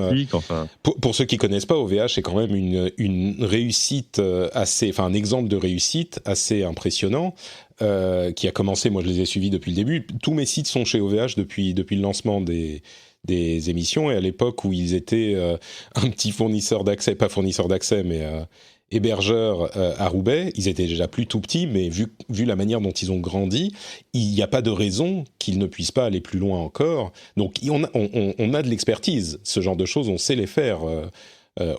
[SPEAKER 2] Pour ceux qui connaissent pas, OVH est quand même une réussite assez... un exemple de réussite assez impressionnant. Qui a commencé, moi je les ai suivis depuis le début. Tous mes sites sont chez OVH depuis le lancement des émissions, et à l'époque où ils étaient un petit fournisseur d'accès, pas fournisseur d'accès, mais hébergeur à Roubaix, ils étaient déjà plus tout petits, mais vu la manière dont ils ont grandi, il n'y a pas de raison qu'ils ne puissent pas aller plus loin encore. Donc on a de l'expertise, ce genre de choses, on sait les faire.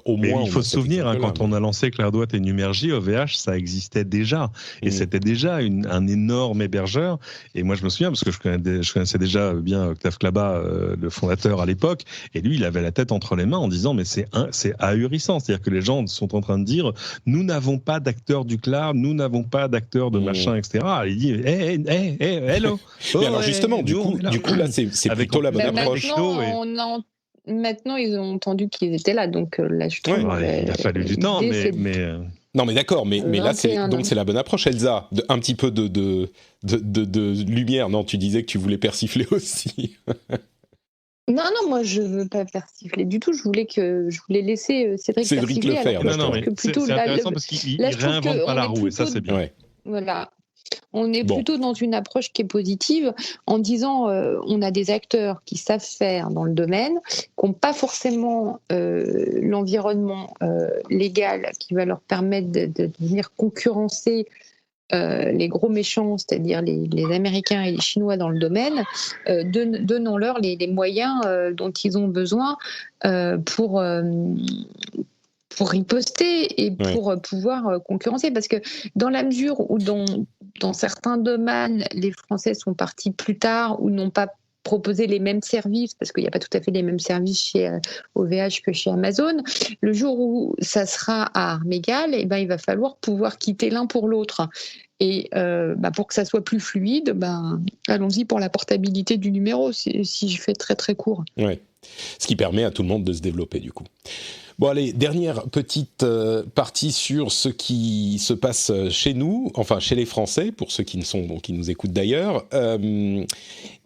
[SPEAKER 2] Au moins,
[SPEAKER 4] il faut se souvenir, quand on a lancé CloudWatt et Numergy, OVH, ça existait déjà. Et c'était déjà un énorme hébergeur. Et moi, je me souviens, parce que je connaissais déjà bien Octave Klaba, le fondateur à l'époque. Et lui, il avait la tête entre les mains en disant, mais c'est ahurissant. C'est-à-dire que les gens sont en train de dire, nous n'avons pas d'acteurs du cloud, nous n'avons pas d'acteurs de machin, etc. Et il dit, hello.
[SPEAKER 2] Mais alors justement, du coup, là, c'est plutôt la bonne approche.
[SPEAKER 3] Maintenant, ils ont entendu qu'ils étaient là, donc là, je trouve...
[SPEAKER 4] il a fallu du temps, mais...
[SPEAKER 2] Non, mais d'accord, mais là, c'est la bonne approche. Elsa, un petit peu de lumière. Non, tu disais que tu voulais persifler aussi.
[SPEAKER 3] Non, moi je veux pas faire siffler du tout. Je voulais laisser Cédric faire
[SPEAKER 2] le faire.
[SPEAKER 4] Non, mais c'est intéressant parce qu'il réinvente pas la roue et ça c'est bien.
[SPEAKER 2] Ouais.
[SPEAKER 3] Voilà. On est plutôt dans une approche qui est positive en disant on a des acteurs qui savent faire dans le domaine, qui n'ont pas forcément l'environnement légal qui va leur permettre de venir concurrencer les gros méchants, c'est-à-dire les Américains et les Chinois dans le domaine, donnons-leur les moyens dont ils ont besoin pour riposter et pour pouvoir concurrencer. Parce que dans la mesure où dans certains domaines, les Français sont partis plus tard ou n'ont pas proposé les mêmes services, parce qu'il n'y a pas tout à fait les mêmes services chez OVH que chez Amazon, le jour où ça sera à armes égales, il va falloir pouvoir quitter l'un pour l'autre. Et pour que ça soit plus fluide, allons-y pour la portabilité du numéro, si je fais très très court.
[SPEAKER 2] Ouais. Ce qui permet à tout le monde de se développer du coup. Bon allez, dernière petite partie sur ce qui se passe chez nous, enfin chez les Français, pour ceux qui nous écoutent d'ailleurs.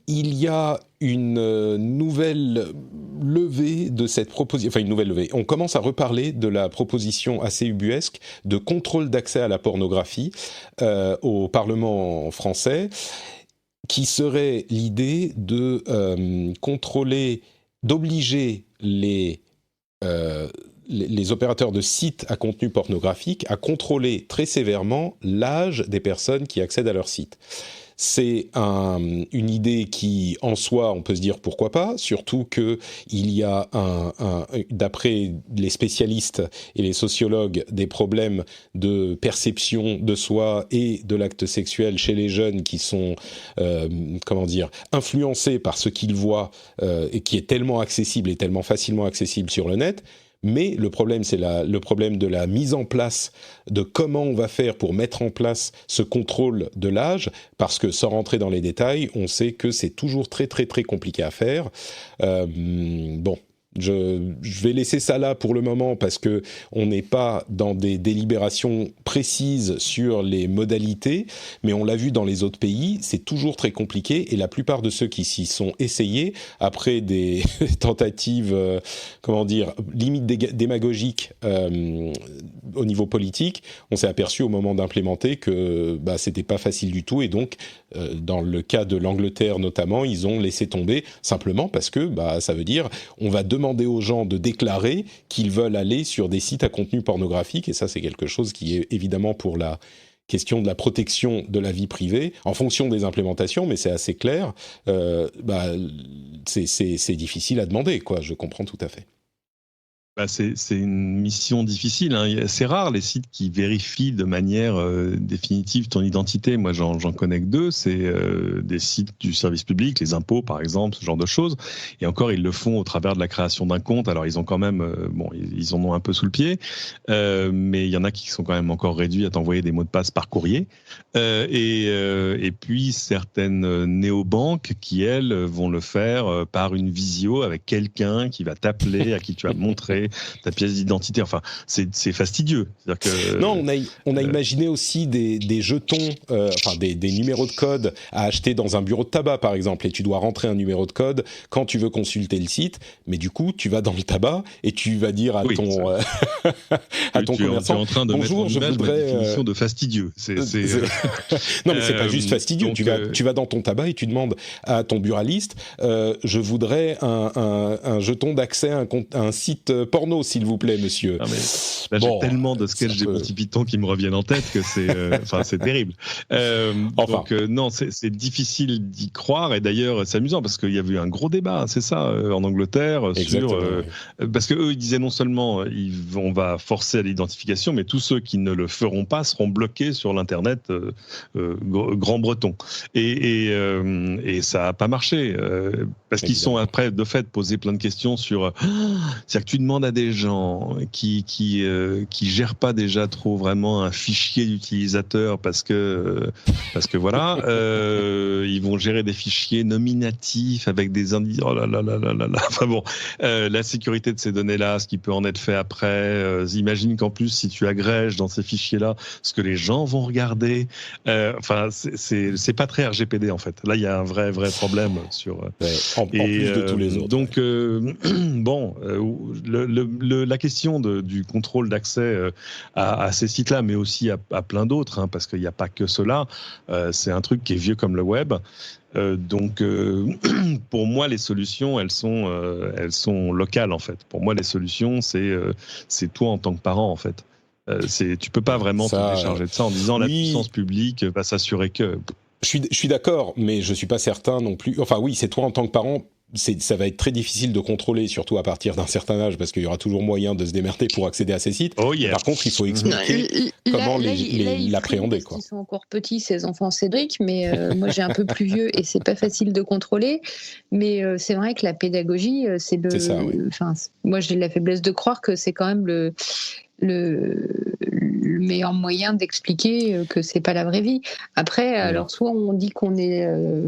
[SPEAKER 2] Il y a une nouvelle levée de cette proposition, enfin une nouvelle levée. On commence à reparler de la proposition assez ubuesque de contrôle d'accès à la pornographie au Parlement français, qui serait l'idée de contrôler, d'obliger les opérateurs de sites à contenu pornographique à contrôler très sévèrement l'âge des personnes qui accèdent à leur site. C'est une idée qui, en soi, on peut se dire pourquoi pas, surtout qu'il y a, d'après les spécialistes et les sociologues, des problèmes de perception de soi et de l'acte sexuel chez les jeunes qui sont, influencés par ce qu'ils voient et qui est tellement accessible et tellement facilement accessible sur le net. Mais le problème, c'est le problème de la mise en place, de comment on va faire pour mettre en place ce contrôle de l'âge, parce que sans rentrer dans les détails, on sait que c'est toujours très très très compliqué à faire. Je vais laisser ça là pour le moment parce que on n'est pas dans des délibérations précises sur les modalités, mais on l'a vu dans les autres pays, c'est toujours très compliqué et la plupart de ceux qui s'y sont essayés, après des tentatives, limite démagogiques au niveau politique, on s'est aperçu au moment d'implémenter que c'était pas facile du tout et donc dans le cas de l'Angleterre notamment, ils ont laissé tomber simplement parce que ça veut dire on va demander aux gens de déclarer qu'ils veulent aller sur des sites à contenu pornographique et ça c'est quelque chose qui est évidemment pour la question de la protection de la vie privée en fonction des implémentations, mais c'est assez clair, c'est difficile à demander, quoi. Je comprends tout à fait.
[SPEAKER 4] C'est une mission difficile, hein. C'est rare les sites qui vérifient de manière définitive ton identité. Moi, j'en connais que deux. C'est des sites du service public, les impôts par exemple, ce genre de choses. Et encore, ils le font au travers de la création d'un compte. Alors, ils ont quand même, ils en ont un peu sous le pied, mais il y en a qui sont quand même encore réduits à t'envoyer des mots de passe par courrier. Et puis certaines néobanques qui elles vont le faire par une visio avec quelqu'un qui va t'appeler, à qui tu vas montrer ta pièce d'identité. Enfin, c'est fastidieux. C'est-à-dire que,
[SPEAKER 2] non, on a imaginé aussi des jetons, des numéros de code à acheter dans un bureau de tabac, par exemple, et tu dois rentrer un numéro de code quand tu veux consulter le site. Mais du coup, tu vas dans le tabac et tu vas dire à ton commerçant,
[SPEAKER 4] tu es en train de
[SPEAKER 2] bonjour,
[SPEAKER 4] mettre en image ma définition de fastidieux.
[SPEAKER 2] Non, mais c'est pas juste fastidieux. Donc, tu vas dans ton tabac et tu demandes à ton buraliste, je voudrais un jeton d'accès à un site porno, s'il vous plaît, monsieur.
[SPEAKER 4] Non, mais là, j'ai tellement de sketchs des Monty Python qui me reviennent en tête que c'est terrible. Donc non, c'est difficile d'y croire et d'ailleurs c'est amusant parce qu'il y a eu un gros débat, c'est ça, en Angleterre. Parce que eux ils disaient non seulement on va forcer à l'identification, mais tous ceux qui ne le feront pas seront bloqués sur l'internet grand breton. Et ça a pas marché parce qu'ils sont après de fait posé plein de questions sur c'est-à-dire que tu demandes on a des gens qui gèrent pas déjà trop vraiment un fichier d'utilisateur parce que voilà, ils vont gérer des fichiers nominatifs avec des indices. Oh là là là là là là. Enfin bon, la sécurité de ces données-là, ce qui peut en être fait après. Imagine qu'en plus, si tu agrèges dans ces fichiers-là, ce que les gens vont regarder. Enfin, c'est pas très RGPD en fait. Là, il y a un vrai problème sur.
[SPEAKER 2] En plus de tous les autres.
[SPEAKER 4] Donc bon, la question du contrôle d'accès à ces sites-là, mais aussi à plein d'autres, hein, parce qu'il n'y a pas que cela. C'est un truc qui est vieux comme le web. Donc, pour moi, les solutions, elles sont locales en fait. Pour moi, les solutions, c'est toi en tant que parent en fait. Tu peux pas vraiment te décharger de ça en disant la puissance publique va s'assurer que.
[SPEAKER 2] Je suis d'accord, mais je suis pas certain non plus. Enfin oui, c'est toi en tant que parent. Ça va être très difficile de contrôler, surtout à partir d'un certain âge, parce qu'il y aura toujours moyen de se démerder pour accéder à ces sites.
[SPEAKER 4] Oh yeah.
[SPEAKER 2] Par contre, il faut expliquer comment l'appréhender.
[SPEAKER 3] Ils sont encore petits, ces enfants Cédric, mais moi j'ai un peu plus vieux et c'est pas facile de contrôler. Mais c'est vrai que la pédagogie, c'est ça, oui. Enfin, moi j'ai la faiblesse de croire que c'est quand même le meilleur moyen d'expliquer que c'est pas la vraie vie. Après, alors soit on dit qu'on est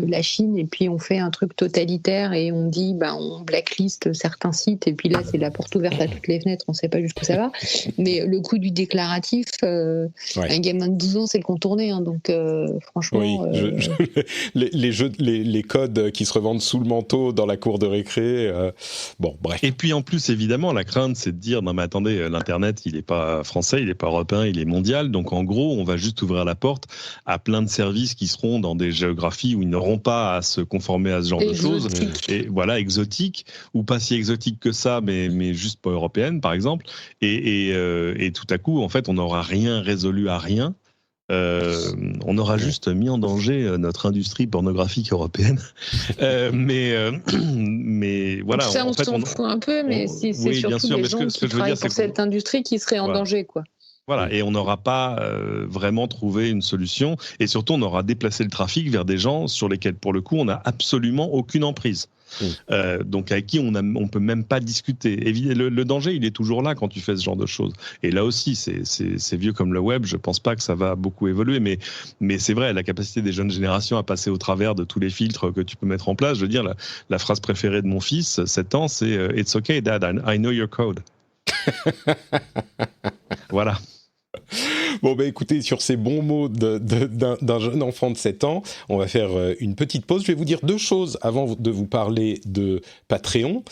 [SPEAKER 3] la Chine et puis on fait un truc totalitaire et on dit on blacklist certains sites et puis là c'est la porte ouverte à toutes les fenêtres, on sait pas jusqu'où ça va. Mais le coup du déclaratif, un gamin de 12 ans c'est le contourner, hein, donc franchement.
[SPEAKER 2] Oui, les codes qui se revendent sous le manteau dans la cour de récré. Bon, bref.
[SPEAKER 4] Et puis en plus évidemment la crainte c'est de dire non mais attendez, l'internet il est pas français, il est pas européen, il est mondial, donc en gros on va juste ouvrir la porte à plein de services qui seront dans des géographies où ils n'auront pas à se conformer à ce genre de choses, et voilà, exotiques ou pas si exotiques que ça, mais juste pas européennes par exemple, et tout à coup en fait on n'aura rien résolu à rien. On aura juste mis en danger notre industrie pornographique européenne, mais voilà.
[SPEAKER 3] Ça, on s'en fout un peu, mais c'est surtout les gens qui travaillent pour cette industrie qui seraient en danger, quoi.
[SPEAKER 4] Voilà, et on n'aura pas vraiment trouvé une solution, et surtout on aura déplacé le trafic vers des gens sur lesquels, pour le coup, on n'a absolument aucune emprise. Donc avec qui on peut même pas discuter. Le danger, il est toujours là quand tu fais ce genre de choses. Et là aussi, c'est vieux comme le web. Je pense pas que ça va beaucoup évoluer, mais c'est vrai, la capacité des jeunes générations à passer au travers de tous les filtres que tu peux mettre en place. Je veux dire, la phrase préférée de mon fils, 7 ans, c'est It's okay, Dad, I know your code. Voilà.
[SPEAKER 2] Bon, écoutez, sur ces bons mots d'un jeune enfant de 7 ans, on va faire une petite pause. Je vais vous dire 2 choses avant de vous parler de Patreon.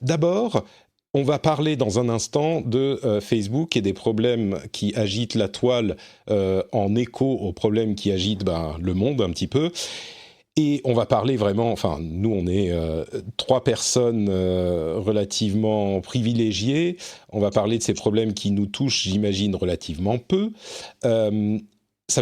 [SPEAKER 2] D'abord, on va parler dans un instant de Facebook et des problèmes qui agitent la toile en écho aux problèmes qui agitent le monde un petit peu. Et on va parler vraiment, enfin, nous, on est 3 personnes relativement privilégiées. On va parler de ces problèmes qui nous touchent, j'imagine, relativement peu. Ça ne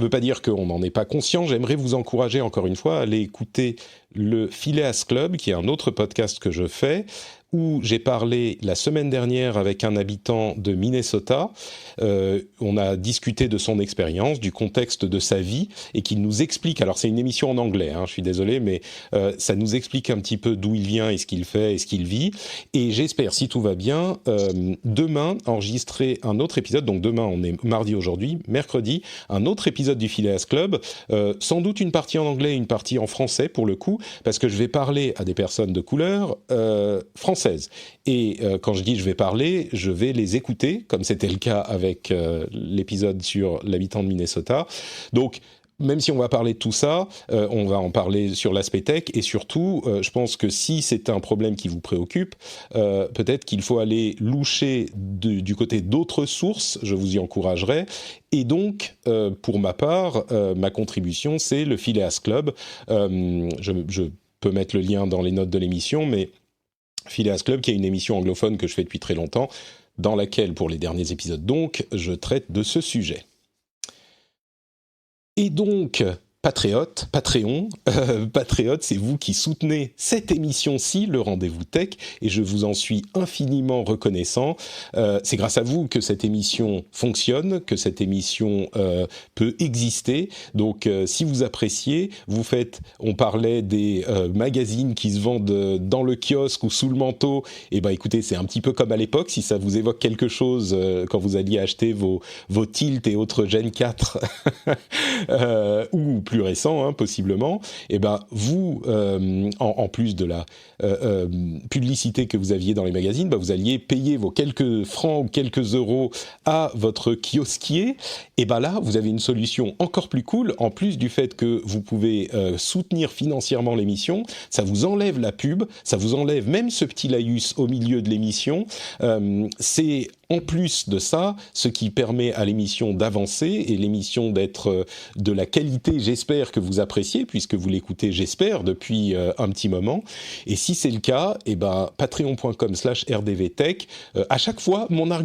[SPEAKER 2] veut pas dire qu'on n'en est pas conscient. J'aimerais vous encourager, encore une fois, à aller écouter le Phileas Club, qui est un autre podcast que je fais, où j'ai parlé la semaine dernière avec un habitant de Minnesota. On a discuté de son expérience, du contexte de sa vie, et qu'il nous explique, alors c'est une émission en anglais, je suis désolé, mais ça nous explique un petit peu d'où il vient et ce qu'il fait et ce qu'il vit. Et j'espère, si tout va bien, demain, enregistrer un autre épisode. Donc demain, on est mardi aujourd'hui, mercredi, un autre épisode du Phileas Club, sans doute une partie en anglais et une partie en français pour le coup, parce que je vais parler à des personnes de couleur françaises. Et quand je dis je vais parler, je vais les écouter, comme c'était le cas avec l'épisode sur l'habitant de Minnesota. Donc, même si on va parler de tout ça, on va en parler sur l'aspect tech, et surtout, je pense que si c'est un problème qui vous préoccupe, peut-être qu'il faut aller loucher du côté d'autres sources, je vous y encouragerai. Et donc, pour ma part, ma contribution, c'est le Phileas Club. Je peux mettre le lien dans les notes de l'émission, mais Phileas Club, qui est une émission anglophone que je fais depuis très longtemps, dans laquelle, pour les derniers épisodes donc, je traite de ce sujet. Et donc, Patreon, c'est vous qui soutenez cette émission-ci, le Rendez-vous Tech, et je vous en suis infiniment reconnaissant. C'est grâce à vous que cette émission fonctionne, que cette émission peut exister. Donc, si vous appréciez, on parlait des magazines qui se vendent dans le kiosque ou sous le manteau. Et ben, écoutez, c'est un petit peu comme à l'époque, si ça vous évoque quelque chose quand vous alliez acheter vos Tilt et autres Gen 4 ou plus récent, possiblement, et ben vous, en plus de la publicité que vous aviez dans les magazines, vous alliez payer vos quelques francs ou quelques euros à votre kiosquier. Et ben là, vous avez une solution encore plus cool. En plus du fait que vous pouvez soutenir financièrement l'émission, ça vous enlève la pub, ça vous enlève même ce petit laïus au milieu de l'émission. C'est en plus de ça, ce qui permet à l'émission d'avancer et l'émission d'être de la qualité, j'espère que vous appréciez, puisque vous l'écoutez, j'espère, depuis un petit moment. Et si c'est le cas, patreon.com/rdvtech, à chaque fois, l'un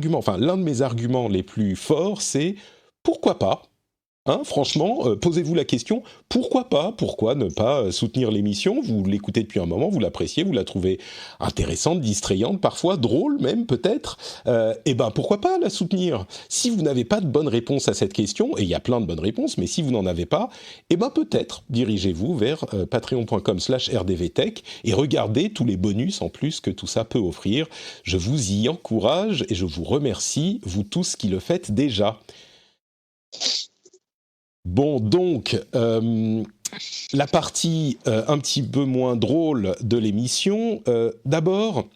[SPEAKER 2] de mes arguments les plus forts, c'est pourquoi pas ? Franchement, posez-vous la question, pourquoi pas ? Pourquoi ne pas soutenir l'émission ? Vous l'écoutez depuis un moment, vous l'appréciez, vous la trouvez intéressante, distrayante, parfois drôle même peut-être. Pourquoi pas la soutenir ? Si vous n'avez pas de bonne réponse à cette question, et il y a plein de bonnes réponses, mais si vous n'en avez pas, peut-être dirigez-vous vers patreon.com/rdvtech et regardez tous les bonus en plus que tout ça peut offrir. Je vous y encourage et je vous remercie, vous tous qui le faites déjà. Bon, donc, la partie un petit peu moins drôle de l'émission, d'abord,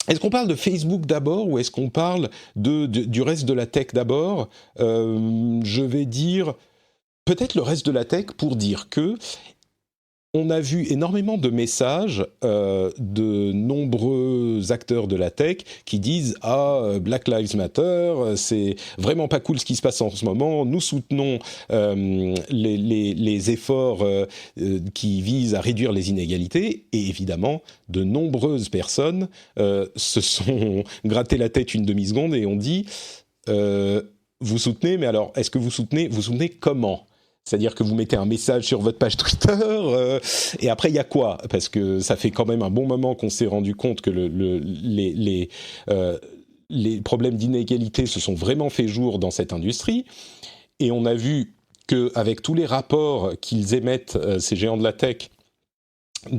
[SPEAKER 2] est-ce qu'on parle de Facebook d'abord ou est-ce qu'on parle du reste de la tech d'abord ? Je vais dire peut-être le reste de la tech pour dire que on a vu énormément de messages de nombreux acteurs de la tech qui disent « Ah, Black Lives Matter, c'est vraiment pas cool ce qui se passe en ce moment, nous soutenons les efforts qui visent à réduire les inégalités ». Et évidemment, de nombreuses personnes se sont gratté la tête une demi-seconde et ont dit « Vous soutenez, mais alors, est-ce que vous soutenez comment ?» C'est-à-dire que vous mettez un message sur votre page Twitter, et après il y a quoi ? Parce que ça fait quand même un bon moment qu'on s'est rendu compte que les problèmes d'inégalité se sont vraiment fait jour dans cette industrie, et on a vu qu'avec tous les rapports qu'ils émettent, ces géants de la tech,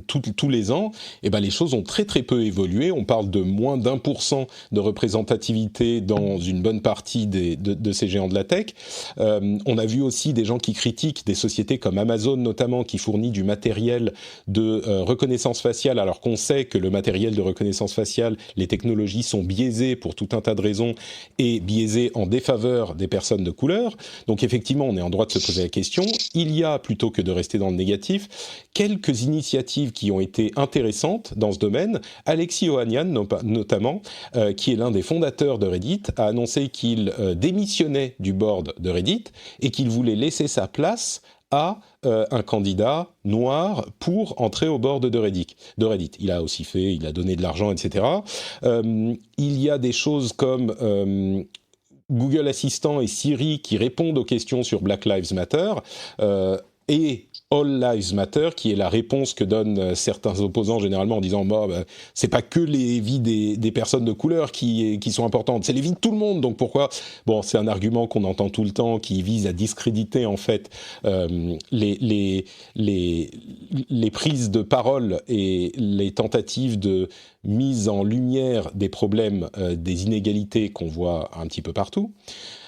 [SPEAKER 2] tous les ans, les choses ont très très peu évolué. On parle de moins d'1% de représentativité dans une bonne partie de ces géants de la tech. On a vu aussi des gens qui critiquent des sociétés comme Amazon notamment, qui fournit du matériel de reconnaissance faciale, alors qu'on sait que le matériel de reconnaissance faciale, les technologies sont biaisées pour tout un tas de raisons et biaisées en défaveur des personnes de couleur. Donc effectivement, on est en droit de se poser la question. Il y a, plutôt que de rester dans le négatif, quelques initiatives qui ont été intéressantes dans ce domaine. Alexis Ohanian, notamment, qui est l'un des fondateurs de Reddit, a annoncé qu'il démissionnait du board de Reddit et qu'il voulait laisser sa place à un candidat noir pour entrer au board de Reddit. Il a aussi il a donné de l'argent, etc. Il y a des choses comme Google Assistant et Siri qui répondent aux questions sur Black Lives Matter et All Lives Matter, qui est la réponse que donnent certains opposants généralement en disant c'est pas que les vies des personnes de couleur qui sont importantes, c'est les vies de tout le monde, donc pourquoi ? Bon, c'est un argument qu'on entend tout le temps qui vise à discréditer en fait les prises de parole et les tentatives de mise en lumière des problèmes des inégalités qu'on voit un petit peu partout.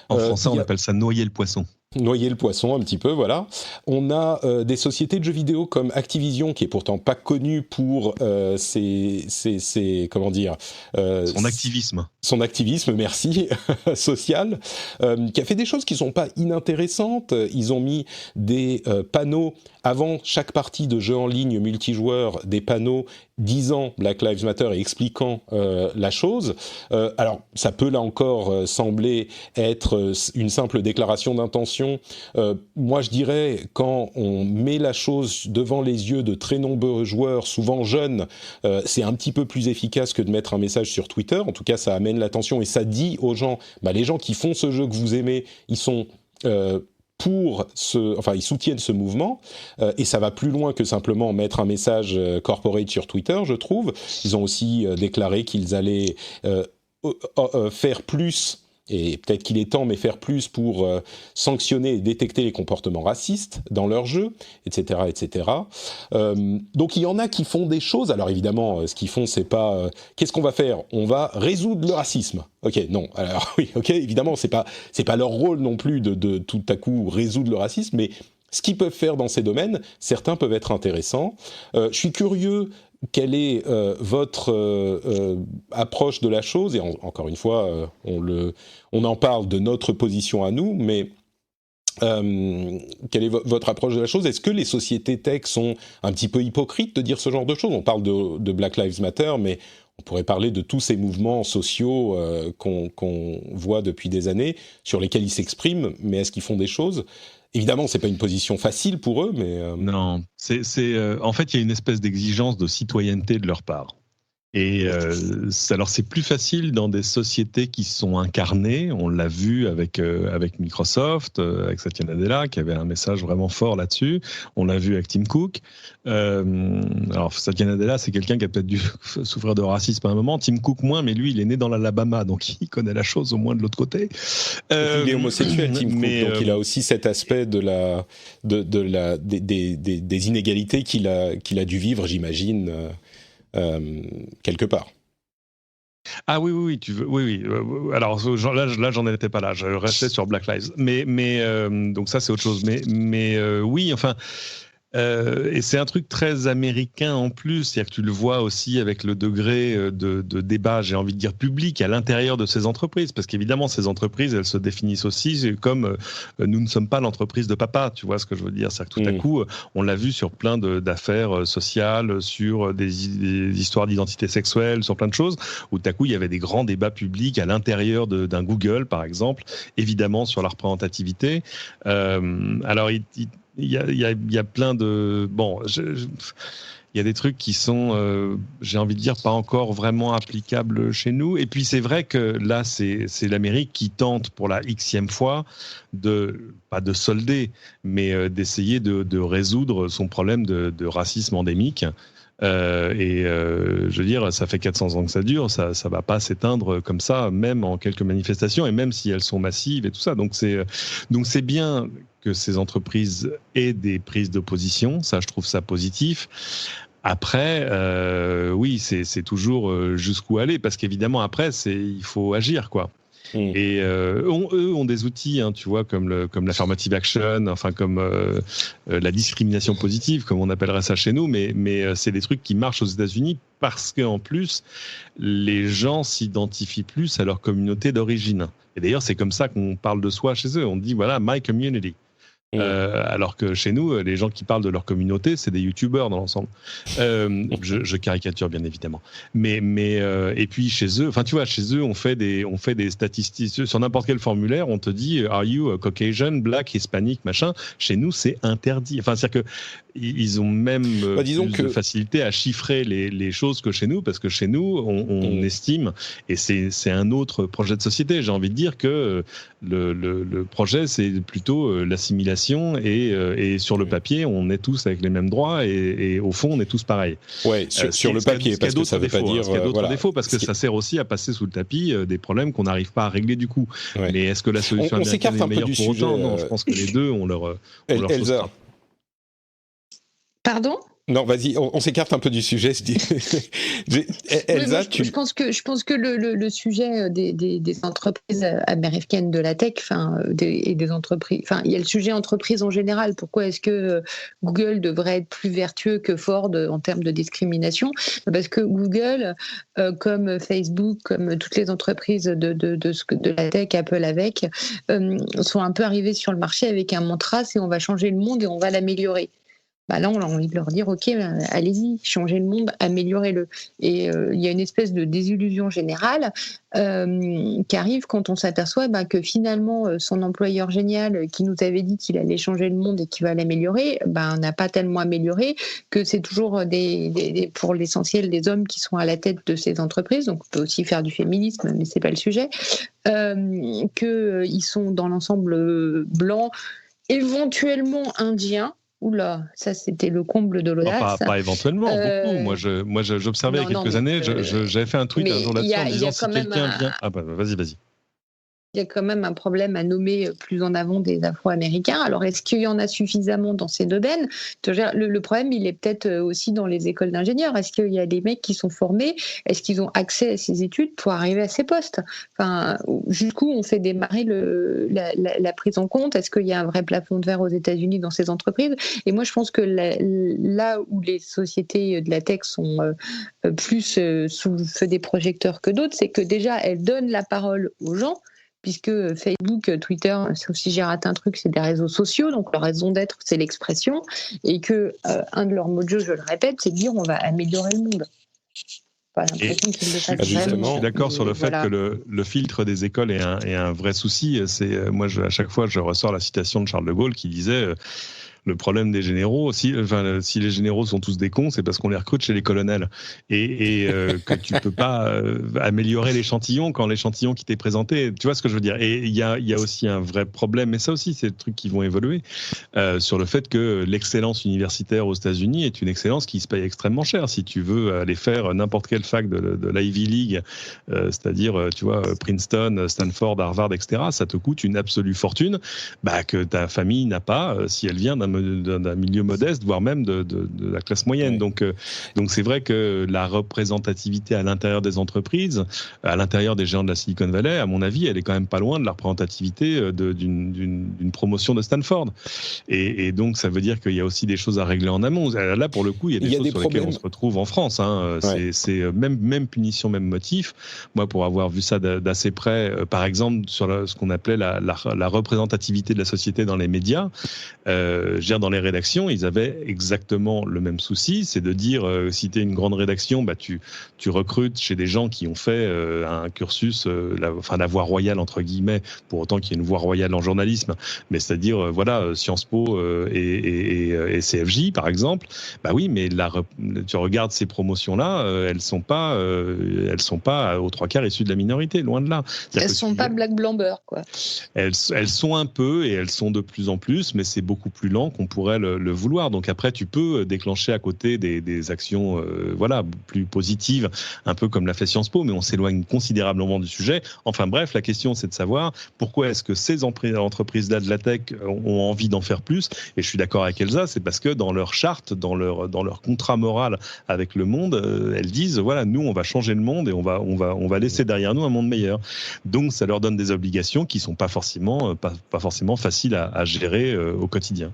[SPEAKER 4] En français, on appelle ça noyer le poisson.
[SPEAKER 2] Noyer le poisson un petit peu, voilà. On a des sociétés de jeux vidéo comme Activision, qui est pourtant pas connue pour son activisme. Son activisme, merci, social, qui a fait des choses qui sont pas inintéressantes. Ils ont mis des panneaux avant chaque partie de jeu en ligne multijoueur, des panneaux disant Black Lives Matter et expliquant la chose. Alors, ça peut là encore sembler être une simple déclaration d'intention. Moi, je dirais, quand on met la chose devant les yeux de très nombreux joueurs, souvent jeunes, c'est un petit peu plus efficace que de mettre un message sur Twitter. En tout cas, ça amène l'attention et ça dit aux gens, les gens qui font ce jeu que vous aimez, ils sont ils soutiennent ce mouvement, et ça va plus loin que simplement mettre un message corporate sur Twitter, je trouve. Ils ont aussi déclaré qu'ils allaient faire plus, et peut-être qu'il est temps, mais faire plus pour sanctionner et détecter les comportements racistes dans leurs jeux, etc., etc. Donc il y en a qui font des choses. Alors évidemment, ce qu'ils font, c'est pas qu'est-ce qu'on va faire ? On va résoudre le racisme. Ok, non. Alors oui, ok, évidemment, c'est pas leur rôle non plus de tout à coup résoudre le racisme, mais ce qu'ils peuvent faire dans ces domaines, certains peuvent être intéressants. Je suis curieux. Quelle est votre approche de la chose ? Et encore une fois, on en parle de notre position à nous, mais quelle est votre approche de la chose ? Est-ce que les sociétés tech sont un petit peu hypocrites de dire ce genre de choses ? On parle de Black Lives Matter, mais on pourrait parler de tous ces mouvements sociaux qu'on voit depuis des années, sur lesquels ils s'expriment, mais est-ce qu'ils font des choses ? Évidemment, c'est pas une position facile pour eux, mais
[SPEAKER 4] non. En fait, il y a une espèce d'exigence de citoyenneté de leur part. Et alors, c'est plus facile dans des sociétés qui sont incarnées. On l'a vu avec Microsoft, avec Satya Nadella, qui avait un message vraiment fort là-dessus. On l'a vu avec Tim Cook. Alors, Satya Nadella, c'est quelqu'un qui a peut-être dû souffrir de racisme à un moment. Tim Cook, moins, mais lui, il est né dans l'Alabama, donc il connaît la chose au moins de l'autre côté.
[SPEAKER 2] Il est homosexuel, Tim Cook, donc il a aussi cet aspect des inégalités qu'il a dû vivre, j'imagine. Quelque part.
[SPEAKER 4] Ah oui, tu veux, oui. Alors là, j'en étais pas là. Je restais sur Black Lives. Mais donc ça, c'est autre chose. Mais oui, enfin. Et c'est un truc très américain en plus, c'est-à-dire que tu le vois aussi avec le degré de débat, j'ai envie de dire public, à l'intérieur de ces entreprises, parce qu'évidemment ces entreprises, elles se définissent aussi comme nous ne sommes pas l'entreprise de papa, tu vois ce que je veux dire, c'est-à-dire que tout à coup, on l'a vu sur plein d'affaires sociales, sur des histoires d'identité sexuelle, sur plein de choses, où tout à coup il y avait des grands débats publics à l'intérieur d'un Google par exemple, évidemment sur la représentativité. Alors il y a plein de... Bon, il y a des trucs qui sont, j'ai envie de dire, pas encore vraiment applicables chez nous. Et puis c'est vrai que là, c'est l'Amérique qui tente pour la xème fois pas de solder, mais d'essayer de résoudre son problème de racisme endémique. Je veux dire, ça fait 400 ans que ça dure, ça va pas s'éteindre comme ça, même en quelques manifestations, et même si elles sont massives et tout ça. Donc c'est bien que ces entreprises aient des prises de position, ça je trouve ça positif. Après, oui, c'est toujours jusqu'où aller, parce qu'évidemment après, il faut agir, quoi. Et eux ont des outils, hein, tu vois, comme l'affirmative action, enfin comme la discrimination positive, comme on appellerait ça chez nous, mais c'est des trucs qui marchent aux États-Unis parce qu'en plus, les gens s'identifient plus à leur communauté d'origine. Et d'ailleurs, c'est comme ça qu'on parle de soi chez eux. On dit, voilà, my community. Alors que chez nous, les gens qui parlent de leur communauté, c'est des youtubeurs dans l'ensemble. Je caricature bien évidemment. Mais et puis chez eux, enfin tu vois, chez eux, on fait des statistiques sur n'importe quel formulaire. On te dit, are you Caucasian, Black, Hispanic, machin. Chez nous, c'est interdit. Enfin, c'est-à-dire que ils ont même plus de facilité à chiffrer les choses que chez nous, parce que chez nous, on estime, et c'est un autre projet de société. J'ai envie de dire que le projet, c'est plutôt l'assimilation, et sur le papier, on est tous avec les mêmes droits, et au fond, on est tous pareils.
[SPEAKER 2] Ouais, sur le papier, parce que ça veut pas dire...
[SPEAKER 4] Il y a d'autres défauts, parce que ça sert aussi à passer sous le tapis des problèmes qu'on n'arrive pas à régler du coup. Ouais. Mais est-ce que la solution américaine est meilleure pour autant ? Non, je pense que les deux ont leur chose.
[SPEAKER 3] Pardon ?
[SPEAKER 2] Non, vas-y, on s'écarte un peu du sujet. Elsa,
[SPEAKER 3] je pense que le sujet des entreprises américaines de la tech, et des entreprises, il y a le sujet entreprise en général. Pourquoi est-ce que Google devrait être plus vertueux que Ford en termes de discrimination ? Parce que Google, comme Facebook, comme toutes les entreprises de la tech, Apple avec, sont un peu arrivés sur le marché avec un mantra, c'est on va changer le monde et on va l'améliorer. Là, on a envie de leur dire, OK, allez-y, changez le monde, améliorez-le. Et il y a une espèce de désillusion générale qui arrive quand on s'aperçoit que finalement, son employeur génial qui nous avait dit qu'il allait changer le monde et qu'il va l'améliorer, n'a pas tellement amélioré, que c'est toujours pour l'essentiel des hommes qui sont à la tête de ces entreprises. Donc, on peut aussi faire du féminisme, mais c'est pas le sujet. Qu'ils sont dans l'ensemble blancs, éventuellement indien. Oula, ça c'était le comble de l'audace.
[SPEAKER 4] Pas éventuellement, beaucoup. Moi, j'observais il y a quelques années, j'avais fait un tweet un jour là-dessus en disant si quelqu'un vient... Ah bah vas-y.
[SPEAKER 3] Il y a quand même un problème à nommer plus en avant des Afro-Américains. Alors, est-ce qu'il y en a suffisamment dans ces domaines ? Le problème, il est peut-être aussi dans les écoles d'ingénieurs. Est-ce qu'il y a des mecs qui sont formés ? Est-ce qu'ils ont accès à ces études pour arriver à ces postes ? Enfin, jusqu'où on fait démarrer la prise en compte ? Est-ce qu'il y a un vrai plafond de verre aux États-Unis dans ces entreprises ? Et moi, je pense que là où les sociétés de la tech sont plus sous le feu des projecteurs que d'autres, c'est que déjà, elles donnent la parole aux gens, puisque Facebook, Twitter, sauf si j'ai raté un truc, c'est des réseaux sociaux, donc leur raison d'être, c'est l'expression, et que un de leurs mots de jeu, je le répète, c'est de dire on va améliorer le monde. Pas l'impression qu'ils le fassent vraiment.
[SPEAKER 4] Je suis d'accord sur le fait que le filtre des écoles est un vrai souci. Moi, à chaque fois, je ressors la citation de Charles de Gaulle qui disait... Le problème des généraux, si les généraux sont tous des cons, c'est parce qu'on les recrute chez les colonels et que tu peux pas améliorer l'échantillon quand l'échantillon qui t'est présenté, tu vois ce que je veux dire. Et il y a aussi un vrai problème, mais ça aussi c'est des trucs qui vont évoluer sur le fait que l'excellence universitaire aux États-Unis est une excellence qui se paye extrêmement cher. Si tu veux aller faire n'importe quelle fac de l'Ivy League, c'est-à-dire tu vois Princeton, Stanford, Harvard, etc., ça te coûte une absolue fortune, que ta famille n'a pas si elle vient d'un milieu modeste, voire même de la classe moyenne. Oui. Donc c'est vrai que la représentativité à l'intérieur des entreprises, à l'intérieur des géants de la Silicon Valley, à mon avis, elle est quand même pas loin de la représentativité d'une promotion de Stanford. Et donc ça veut dire qu'il y a aussi des choses à régler en amont. Là, pour le coup, il y a des choses sur lesquelles on se retrouve en France. C'est même punition, même motif. Moi, pour avoir vu ça d'assez près, par exemple, sur ce qu'on appelait la représentativité de la société dans les médias, dans les rédactions, ils avaient exactement le même souci, c'est de dire, si tu es une grande rédaction, tu recrutes chez des gens qui ont fait un cursus, la voie royale, entre guillemets, pour autant qu'il y ait une voie royale en journalisme, mais c'est-à-dire, Sciences Po et CFJ, par exemple, oui, mais tu regardes ces promotions-là, elles sont pas aux trois quarts issues de la minorité, loin de là.
[SPEAKER 3] Elles sont pas black blanc beurre, quoi.
[SPEAKER 4] Elles sont un peu, et elles sont de plus en plus, mais c'est beaucoup plus lent qu'on pourrait le vouloir. Donc après, tu peux déclencher à côté des actions plus positives, un peu comme l'a fait Sciences Po, mais on s'éloigne considérablement du sujet. Enfin bref, la question, c'est de savoir pourquoi est-ce que ces entreprises-là de la tech ont envie d'en faire plus. Et je suis d'accord avec Elsa, c'est parce que dans leur charte, dans leur contrat moral avec le monde, elles disent, nous, on va changer le monde et on va laisser derrière nous un monde meilleur. Donc ça leur donne des obligations qui sont pas forcément faciles à gérer au quotidien.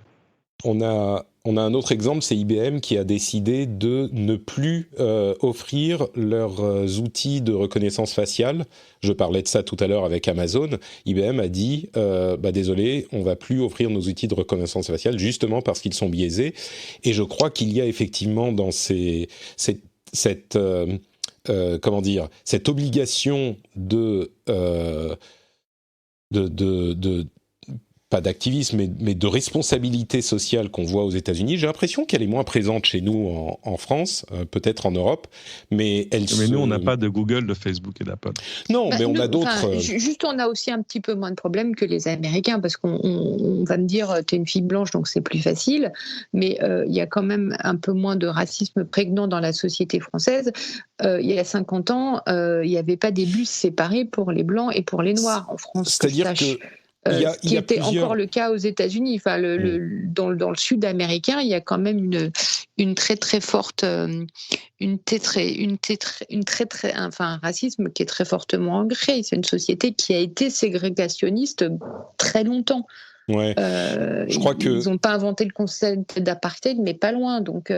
[SPEAKER 2] On a un autre exemple, c'est IBM qui a décidé de ne plus offrir leurs outils de reconnaissance faciale. Je parlais de ça tout à l'heure avec Amazon. IBM a dit désolé, on va plus offrir nos outils de reconnaissance faciale justement parce qu'ils sont biaisés. Et je crois qu'il y a effectivement dans cette obligation pas d'activisme, mais de responsabilité sociale qu'on voit aux États-Unis. J'ai l'impression qu'elle est moins présente chez nous en France, peut-être en Europe, mais
[SPEAKER 4] nous, on n'a pas de Google, de Facebook et d'Apple.
[SPEAKER 2] Non, mais on a d'autres...
[SPEAKER 3] Juste, on a aussi un petit peu moins de problèmes que les Américains, parce qu'on va me dire, t'es une fille blanche, donc c'est plus facile, mais il y a quand même un peu moins de racisme prégnant dans la société française. Il y a 50 ans, il n'y avait pas des bus séparés pour les Blancs et pour les Noirs en France.
[SPEAKER 2] C'est-à-dire que...
[SPEAKER 3] ce qui était encore le cas aux États-Unis. Enfin, dans le sud américain, il y a quand même une très très forte, un racisme qui est très fortement ancré. C'est une société qui a été ségrégationniste très longtemps.
[SPEAKER 2] Ouais. Je crois
[SPEAKER 3] ils n'ont pas inventé le concept d'apartheid, mais pas loin. Donc,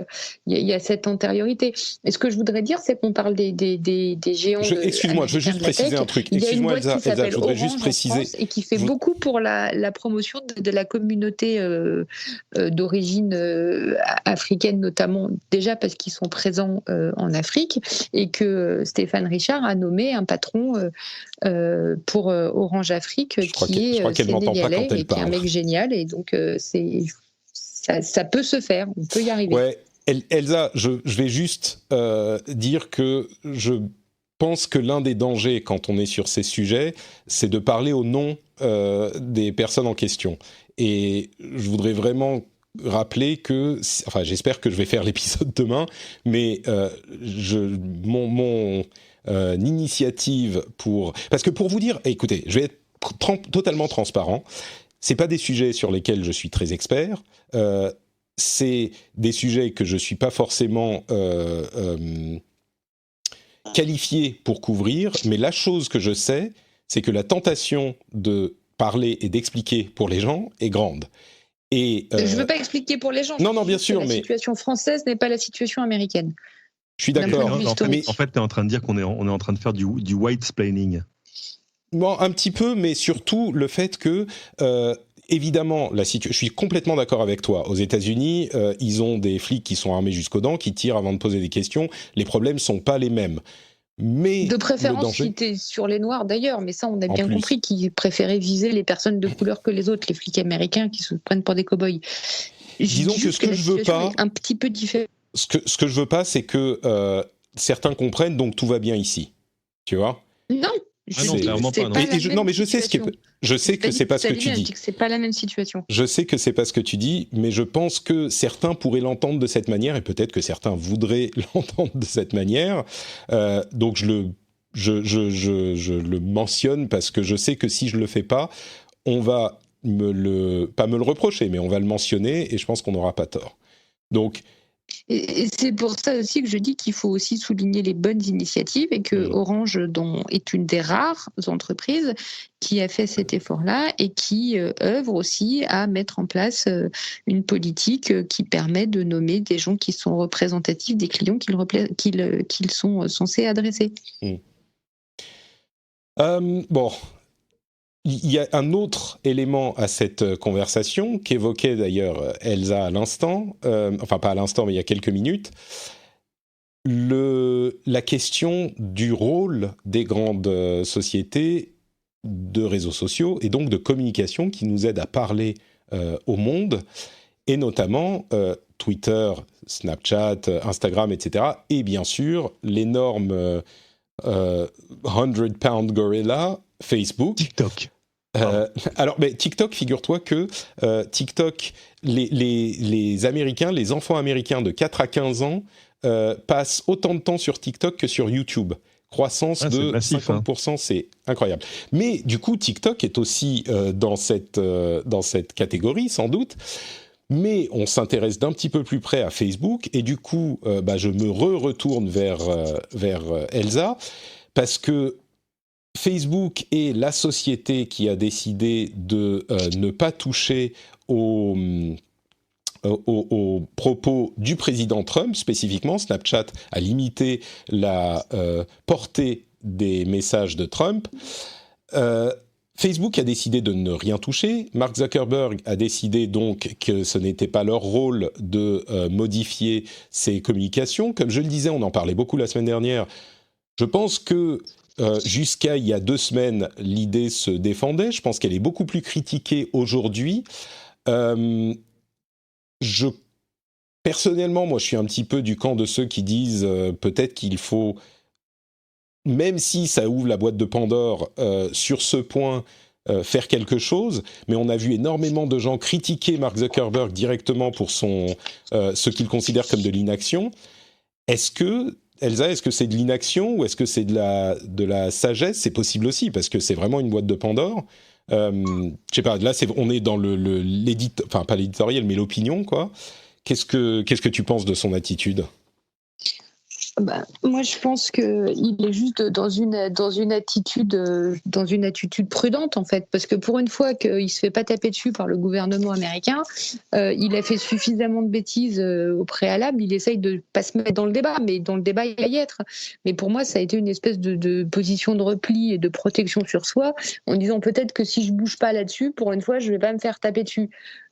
[SPEAKER 3] il y a cette antériorité. Et ce que je voudrais dire, c'est qu'on parle des géants.
[SPEAKER 2] Excuse-moi, je veux juste préciser un truc. Excuse-moi, Elsa, je voudrais juste préciser.
[SPEAKER 3] Et qui fait beaucoup pour la promotion de la communauté d'origine africaine, notamment, déjà parce qu'ils sont présents en Afrique, et que Stéphane Richard a nommé un patron pour Orange Afrique, qui est sénégalais et qui est un mec génial, et donc ça peut se faire, on peut y arriver.
[SPEAKER 2] Ouais, Elsa, je vais juste dire que pense que l'un des dangers quand on est sur ces sujets, c'est de parler au nom des personnes en question. Et je voudrais vraiment rappeler que, enfin, j'espère que je vais faire l'épisode demain, mais mon initiative parce que pour vous dire, écoutez, je vais être totalement transparent. C'est pas des sujets sur lesquels je suis très expert. C'est des sujets que je suis pas forcément qualifié pour couvrir. Mais la chose que je sais, c'est que la tentation de parler et d'expliquer pour les gens est grande. Et
[SPEAKER 3] je ne veux pas expliquer pour les gens.
[SPEAKER 2] Non, bien sûr, mais
[SPEAKER 3] la situation française n'est pas la situation américaine.
[SPEAKER 2] Je suis d'accord.
[SPEAKER 4] Mais en fait, tu es en train de dire qu'on est en train de faire du white-splaining.
[SPEAKER 2] Bon, un petit peu, mais surtout le fait que, évidemment, je suis complètement d'accord avec toi. Aux États-Unis, ils ont des flics qui sont armés jusqu'aux dents, qui tirent avant de poser des questions. Les problèmes ne sont pas les mêmes. Mais
[SPEAKER 3] de préférence, si tu es sur les Noirs d'ailleurs, mais ça, on a bien compris qu'ils préféraient viser les personnes de couleur que les autres, les flics américains qui se prennent pour des cow-boys.
[SPEAKER 2] Disons que ce que je veux pas,
[SPEAKER 3] un petit peu différent.
[SPEAKER 2] Ce que je veux pas, c'est que certains comprennent, donc tout va bien ici. Tu vois ?
[SPEAKER 3] Non.
[SPEAKER 4] Non, clairement pas.
[SPEAKER 2] Non, mais je sais que c'est pas ce que tu dis.
[SPEAKER 3] C'est pas la même situation.
[SPEAKER 2] Je sais que c'est pas ce que tu dis, mais je pense que certains pourraient l'entendre de cette manière, et peut-être que certains voudraient l'entendre de cette manière. Donc je le mentionne parce que je sais que si je le fais pas, on va pas me le reprocher, mais on va le mentionner, et je pense qu'on n'aura pas tort. Donc
[SPEAKER 3] et c'est pour ça aussi que je dis qu'il faut aussi souligner les bonnes initiatives et que Orange est une des rares entreprises qui a fait cet effort-là et qui œuvre aussi à mettre en place une politique qui permet de nommer des gens qui sont représentatifs des clients qu'ils sont censés adresser.
[SPEAKER 2] Bon. Il y a un autre élément à cette conversation qu'évoquait d'ailleurs Elsa à l'instant, enfin pas à l'instant mais il y a quelques minutes, la question du rôle des grandes sociétés de réseaux sociaux et donc de communication qui nous aident à parler au monde, et notamment Twitter, Snapchat, Instagram, etc. Et bien sûr l'énorme 100-pound gorilla, Facebook.
[SPEAKER 4] TikTok.
[SPEAKER 2] Alors, mais TikTok, figure-toi que TikTok, les Américains, les enfants américains de 4 à 15 ans passent autant de temps sur TikTok que sur YouTube. Croissance de massif, 50%, c'est incroyable. Mais du coup, TikTok est aussi dans cette catégorie, sans doute. Mais on s'intéresse d'un petit peu plus près à Facebook, et du coup, je me retourne vers Elsa, parce que Facebook est la société qui a décidé de ne pas toucher aux propos du président Trump, spécifiquement. Snapchat a limité la portée des messages de Trump. Facebook a décidé de ne rien toucher. Mark Zuckerberg a décidé donc que ce n'était pas leur rôle de modifier ses communications. Comme je le disais, on en parlait beaucoup la semaine dernière. Je pense que jusqu'à il y a 2 semaines, l'idée se défendait. Je pense qu'elle est beaucoup plus critiquée aujourd'hui. Personnellement, moi, je suis un petit peu du camp de ceux qui disent peut-être qu'il faut, même si ça ouvre la boîte de Pandore, sur ce point, faire quelque chose. Mais on a vu énormément de gens critiquer Mark Zuckerberg directement pour ce qu'ils considèrent comme de l'inaction. Elsa, est-ce que c'est de l'inaction ou est-ce que c'est de la sagesse ? C'est possible aussi, parce que c'est vraiment une boîte de Pandore. Je sais pas, là, on est dans enfin, pas l'éditorial, mais l'opinion, quoi. Qu'est-ce que tu penses de son attitude ?
[SPEAKER 3] Moi, je pense qu'il est juste dans une attitude prudente, en fait, parce que pour une fois qu'il se fait pas taper dessus par le gouvernement américain, il a fait suffisamment de bêtises au préalable. Il essaye de pas se mettre dans le débat, mais dans le débat, il va y être. Mais pour moi, ça a été une espèce de position de repli et de protection sur soi, en disant peut-être que si je bouge pas là-dessus, pour une fois, je vais pas me faire taper dessus.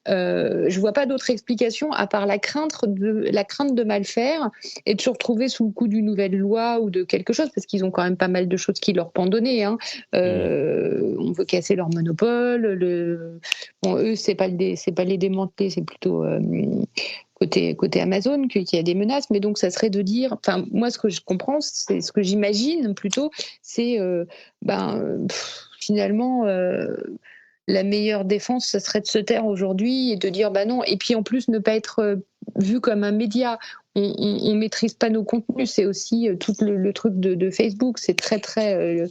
[SPEAKER 3] Je vois pas d'autre explication à part la crainte de mal faire et de se retrouver sous le coup d'une nouvelle loi ou de quelque chose, parce qu'ils ont quand même pas mal de choses qui leur pendonnaient. On veut casser leur monopole. Eux, c'est pas les démanteler, c'est plutôt côté Amazon qu'il y a des menaces. Mais donc, ça serait de dire, enfin, moi, ce que je comprends, c'est ce que j'imagine plutôt, c'est finalement. La meilleure défense, ce serait de se taire aujourd'hui et de dire bah non. Et puis en plus, ne pas être vu comme un média. On maîtrise pas nos contenus. C'est aussi tout le truc de Facebook. C'est très très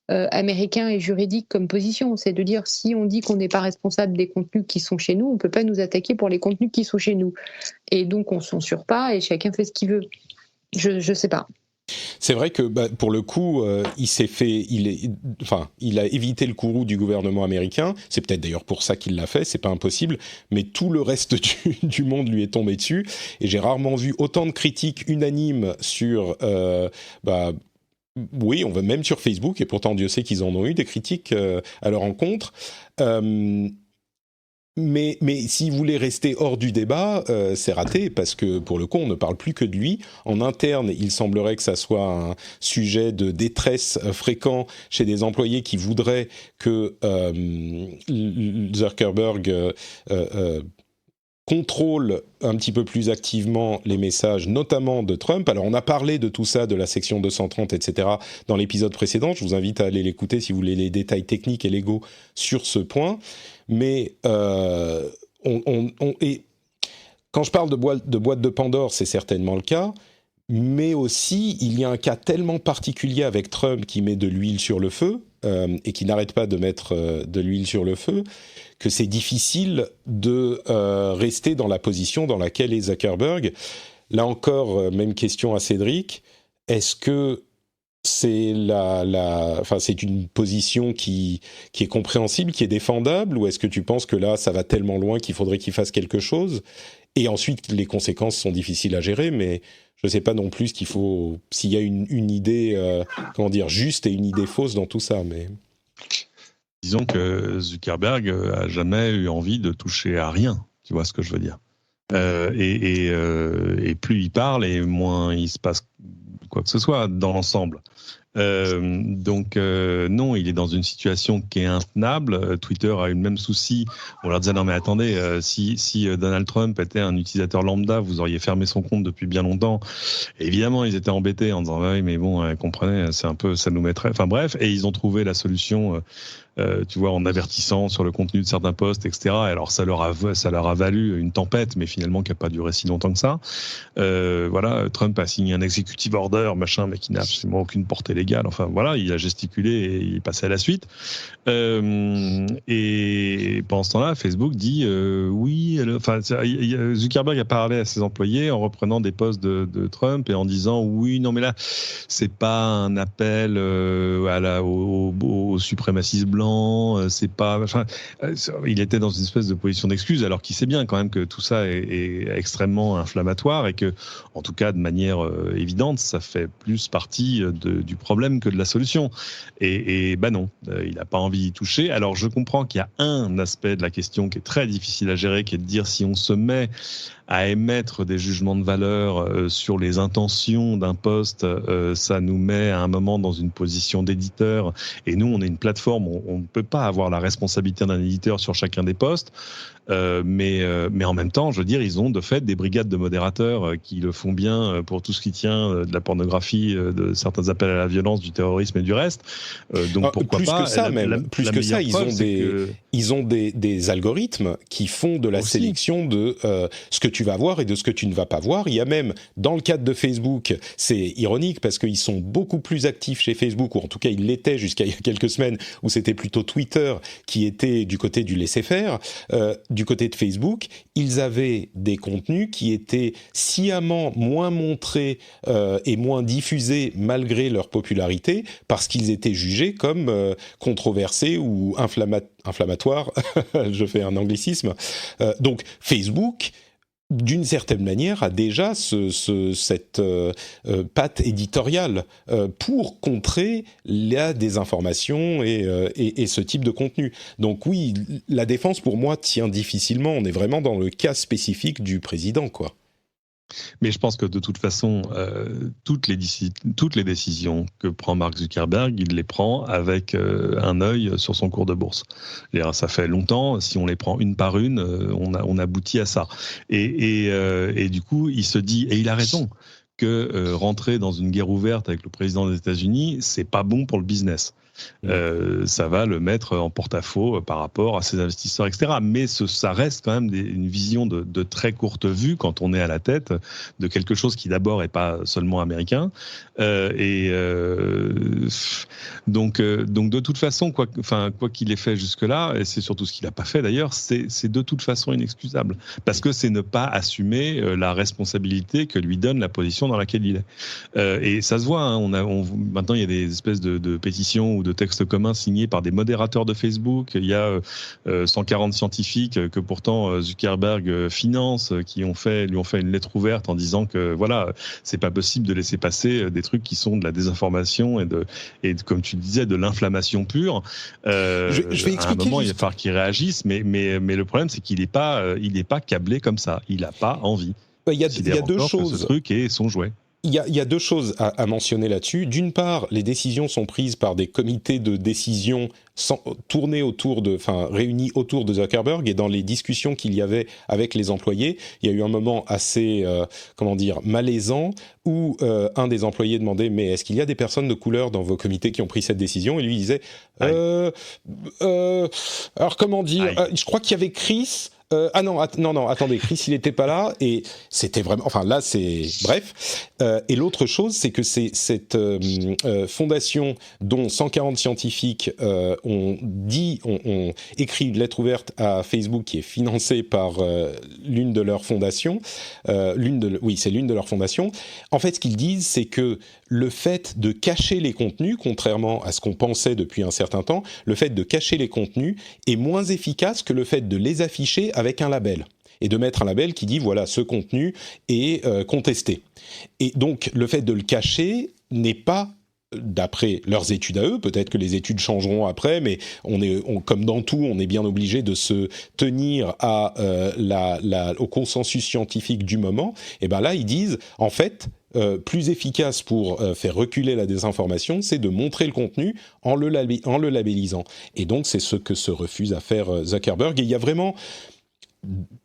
[SPEAKER 3] américain et juridique comme position. C'est de dire si on dit qu'on n'est pas responsable des contenus qui sont chez nous, on peut pas nous attaquer pour les contenus qui sont chez nous. Et donc on censure pas et chacun fait ce qu'il veut. Je sais pas.
[SPEAKER 2] C'est vrai que pour le coup, il a évité le courroux du gouvernement américain. C'est peut-être d'ailleurs pour ça qu'il l'a fait. C'est pas impossible, mais tout le reste du monde lui est tombé dessus. Et j'ai rarement vu autant de critiques unanimes sur, oui, on va même sur Facebook. Et pourtant, Dieu sait qu'ils en ont eu des critiques à leur encontre. Mais s'il voulait rester hors du débat, c'est raté, parce que pour le coup, on ne parle plus que de lui. En interne, il semblerait que ça soit un sujet de détresse fréquent chez des employés qui voudraient que Zuckerberg contrôle un petit peu plus activement les messages, notamment de Trump. Alors, on a parlé de tout ça, de la section 230, etc., dans l'épisode précédent. Je vous invite à aller l'écouter si vous voulez les détails techniques et légaux sur ce point. Mais et quand je parle de boîte de Pandore, c'est certainement le cas, mais aussi il y a un cas tellement particulier avec Trump qui met de l'huile sur le feu et qui n'arrête pas de mettre de l'huile sur le feu, que c'est difficile de rester dans la position dans laquelle est Zuckerberg. Là encore, même question à Cédric, est-ce que c'est c'est une position qui est compréhensible, qui est défendable, ou est-ce que tu penses que là, ça va tellement loin qu'il faudrait qu'il fasse quelque chose? Et ensuite, les conséquences sont difficiles à gérer, mais je ne sais pas non plus s'il y a une idée, juste et une idée fausse dans tout ça, mais...
[SPEAKER 4] Disons que Zuckerberg a jamais eu envie de toucher à rien, tu vois ce que je veux dire. Et plus il parle, et moins il se passe quoi que ce soit dans l'ensemble. Non, il est dans une situation qui est intenable. Twitter a eu le même souci. On leur disait non mais attendez, si Donald Trump était un utilisateur lambda, vous auriez fermé son compte depuis bien longtemps. Et évidemment, ils étaient embêtés en disant oui mais bon, comprenez, c'est un peu, ça nous mettrait. Enfin bref, et ils ont trouvé la solution. Tu vois, en avertissant sur le contenu de certains posts, etc. Alors ça leur a valu une tempête, mais finalement qui n'a pas duré si longtemps que ça. Voilà, Trump a signé un executive order, machin, mais qui n'a absolument aucune portée légale. Enfin voilà, il a gesticulé et il est passé à la suite. Et pendant ce temps-là, Facebook dit oui. Zuckerberg a parlé à ses employés en reprenant des posts de Trump et en disant oui, non mais là, c'est pas un appel au suprémacisme blanc. C'est pas. Enfin, il était dans une espèce de position d'excuse, alors qu'il sait bien quand même que tout ça est extrêmement inflammatoire et que, en tout cas, de manière évidente, ça fait plus partie du problème que de la solution. Et non, il n'a pas envie d'y toucher. Alors, je comprends qu'il y a un aspect de la question qui est très difficile à gérer, qui est de dire si on se met à émettre des jugements de valeur sur les intentions d'un poste, ça nous met à un moment dans une position d'éditeur. Et nous, on est une plateforme, on ne peut pas avoir la responsabilité d'un éditeur sur chacun des postes. Mais en même temps, je veux dire, ils ont de fait des brigades de modérateurs qui le font bien pour tout ce qui tient de la pornographie, de certains appels à la violence, du terrorisme et du reste. Donc pourquoi
[SPEAKER 2] plus
[SPEAKER 4] pas
[SPEAKER 2] que ça, ils ont des algorithmes qui font de la sélection de ce que tu vas voir et de ce que tu ne vas pas voir. Il y a même, dans le cadre de Facebook, c'est ironique parce qu'ils sont beaucoup plus actifs chez Facebook, ou en tout cas ils l'étaient jusqu'à il y a quelques semaines, où c'était plutôt Twitter qui était du côté du laisser-faire. Du côté de Facebook, ils avaient des contenus qui étaient sciemment moins montrés et moins diffusés malgré leur popularité, parce qu'ils étaient jugés comme controversés ou inflammatoires. Je fais un anglicisme. Donc Facebook d'une certaine manière, a déjà cette patte éditoriale pour contrer la désinformation et ce type de contenu. Donc oui, la défense, pour moi, tient difficilement. On est vraiment dans le cas spécifique du président, quoi.
[SPEAKER 4] Mais je pense que de toute façon, toutes les décisions que prend Mark Zuckerberg, il les prend avec un œil sur son cours de bourse. Ça fait longtemps, si on les prend une par une, on aboutit à ça. Et du coup, il se dit, et il a raison, que rentrer dans une guerre ouverte avec le président des États-Unis, c'est pas bon pour le business. Ça va le mettre en porte-à-faux par rapport à ses investisseurs, etc. Mais ça reste quand même une vision de très courte vue quand on est à la tête de quelque chose qui d'abord est pas seulement américain. Donc de toute façon, quoi qu'il ait fait jusque-là, et c'est surtout ce qu'il n'a pas fait d'ailleurs, c'est de toute façon inexcusable. Parce que c'est ne pas assumer la responsabilité que lui donne la position dans laquelle il est. Et ça se voit, hein, maintenant il y a des espèces de pétitions ou de textes communs signés par des modérateurs de Facebook. Il y a 140 scientifiques que pourtant Zuckerberg finance, qui lui ont fait une lettre ouverte en disant que voilà, c'est pas possible de laisser passer des trucs qui sont de la désinformation et comme tu disais, de l'inflammation pure.
[SPEAKER 2] Je vais expliquer.
[SPEAKER 4] À un moment, il va falloir qu'il réagisse, mais le problème, c'est qu'il n'est pas câblé comme ça. Il n'a pas envie.
[SPEAKER 2] Il y a deux choses.
[SPEAKER 4] Ce truc est son jouet.
[SPEAKER 2] Il y a deux choses à mentionner là-dessus. D'une part, les décisions sont prises par des comités de décision réunis autour de Zuckerberg, et dans les discussions qu'il y avait avec les employés, il y a eu un moment assez, malaisant où un des employés demandait « Mais est-ce qu'il y a des personnes de couleur dans vos comités qui ont pris cette décision ?» Et lui disait « Alors comment dire, je crois qu'il y avait Chris… » non, attendez, Chris, il n'était pas là, et c'était vraiment… Enfin, là, c'est… Bref. Et l'autre chose, c'est que c'est cette fondation dont 140 scientifiques ont écrit une lettre ouverte à Facebook qui est financée par l'une de leurs fondations. C'est l'une de leurs fondations. En fait, ce qu'ils disent, c'est que le fait de cacher les contenus, contrairement à ce qu'on pensait depuis un certain temps, le fait de cacher les contenus est moins efficace que le fait de les afficher avec un label et de mettre un label qui dit voilà, ce contenu est contesté. Et donc le fait de le cacher n'est pas, d'après leurs études à eux, peut-être que les études changeront après, mais comme dans tout, on est bien obligé de se tenir au consensus scientifique du moment. Et ben là, ils disent en fait, plus efficace pour faire reculer la désinformation, c'est de montrer le contenu en le labellisant. Et donc c'est ce que se refuse à faire Zuckerberg. Et il y a vraiment…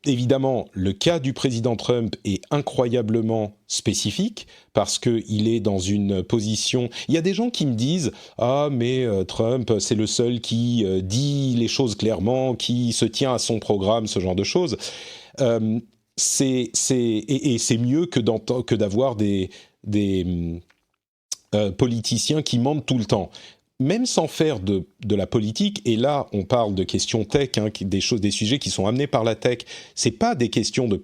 [SPEAKER 2] Évidemment, le cas du président Trump est incroyablement spécifique parce qu'il est dans une position… Il y a des gens qui me disent « Ah, mais Trump, c'est le seul qui dit les choses clairement, qui se tient à son programme, ce genre de choses. » C'est mieux que d'avoir des politiciens qui mentent tout le temps. Même sans faire de la politique, et là on parle de questions tech, hein, des sujets qui sont amenés par la tech, c'est pas des questions de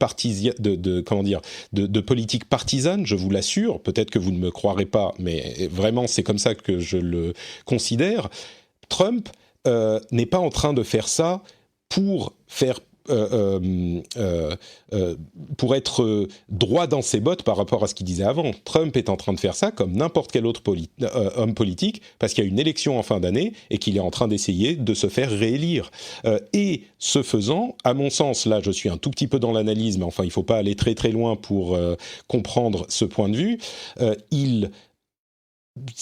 [SPEAKER 2] politique partisane, je vous l'assure, peut-être que vous ne me croirez pas, mais vraiment c'est comme ça que je le considère. Trump n'est pas en train de faire ça pour être droit dans ses bottes par rapport à ce qu'il disait avant. Trump est en train de faire ça comme n'importe quel autre homme politique parce qu'il y a une élection en fin d'année et qu'il est en train d'essayer de se faire réélire. Et ce faisant, à mon sens, là je suis un tout petit peu dans l'analyse, mais enfin il ne faut pas aller très très loin pour comprendre ce point de vue,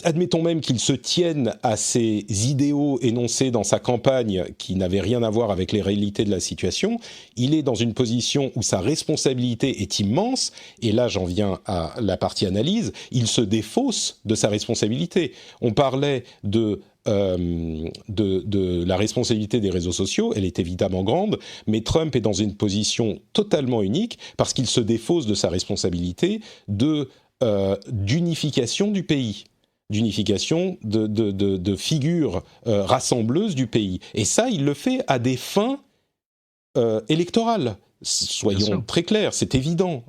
[SPEAKER 2] admettons même qu'il se tienne à ses idéaux énoncés dans sa campagne qui n'avaient rien à voir avec les réalités de la situation, il est dans une position où sa responsabilité est immense, et là j'en viens à la partie analyse, il se défausse de sa responsabilité. On parlait de la responsabilité des réseaux sociaux, elle est évidemment grande, mais Trump est dans une position totalement unique parce qu'il se défausse de sa responsabilité d'unification du pays, d'unification de figures rassembleuses du pays. Et ça, il le fait à des fins électorales. Soyons très clairs, c'est évident.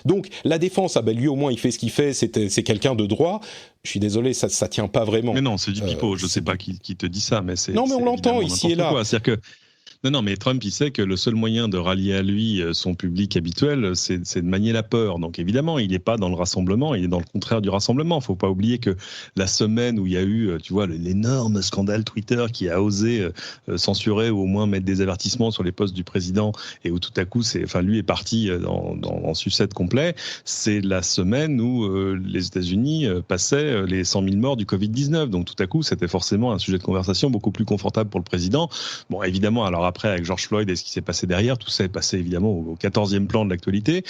[SPEAKER 2] Donc, la défense, lui au moins, il fait ce qu'il fait, c'est quelqu'un de droit. Je suis désolé, ça tient pas vraiment.
[SPEAKER 4] Mais non, c'est du pipeau, je sais pas qui te dit ça, mais c'est…
[SPEAKER 2] Non, mais on l'entend ici et là.
[SPEAKER 4] C'est-à-dire que… Non, mais Trump, il sait que le seul moyen de rallier à lui son public habituel, c'est de manier la peur. Donc évidemment, il n'est pas dans le rassemblement, il est dans le contraire du rassemblement. Il ne faut pas oublier que la semaine où il y a eu, tu vois, l'énorme scandale Twitter qui a osé censurer ou au moins mettre des avertissements sur les posts du président et où tout à coup, lui est parti en sucette complet, c'est la semaine où les États-Unis passaient les 100 000 morts du Covid-19. Donc tout à coup, c'était forcément un sujet de conversation beaucoup plus confortable pour le président. Bon, évidemment, alors après, avec George Floyd et ce qui s'est passé derrière, tout ça est passé évidemment au 14e plan de l'actualité.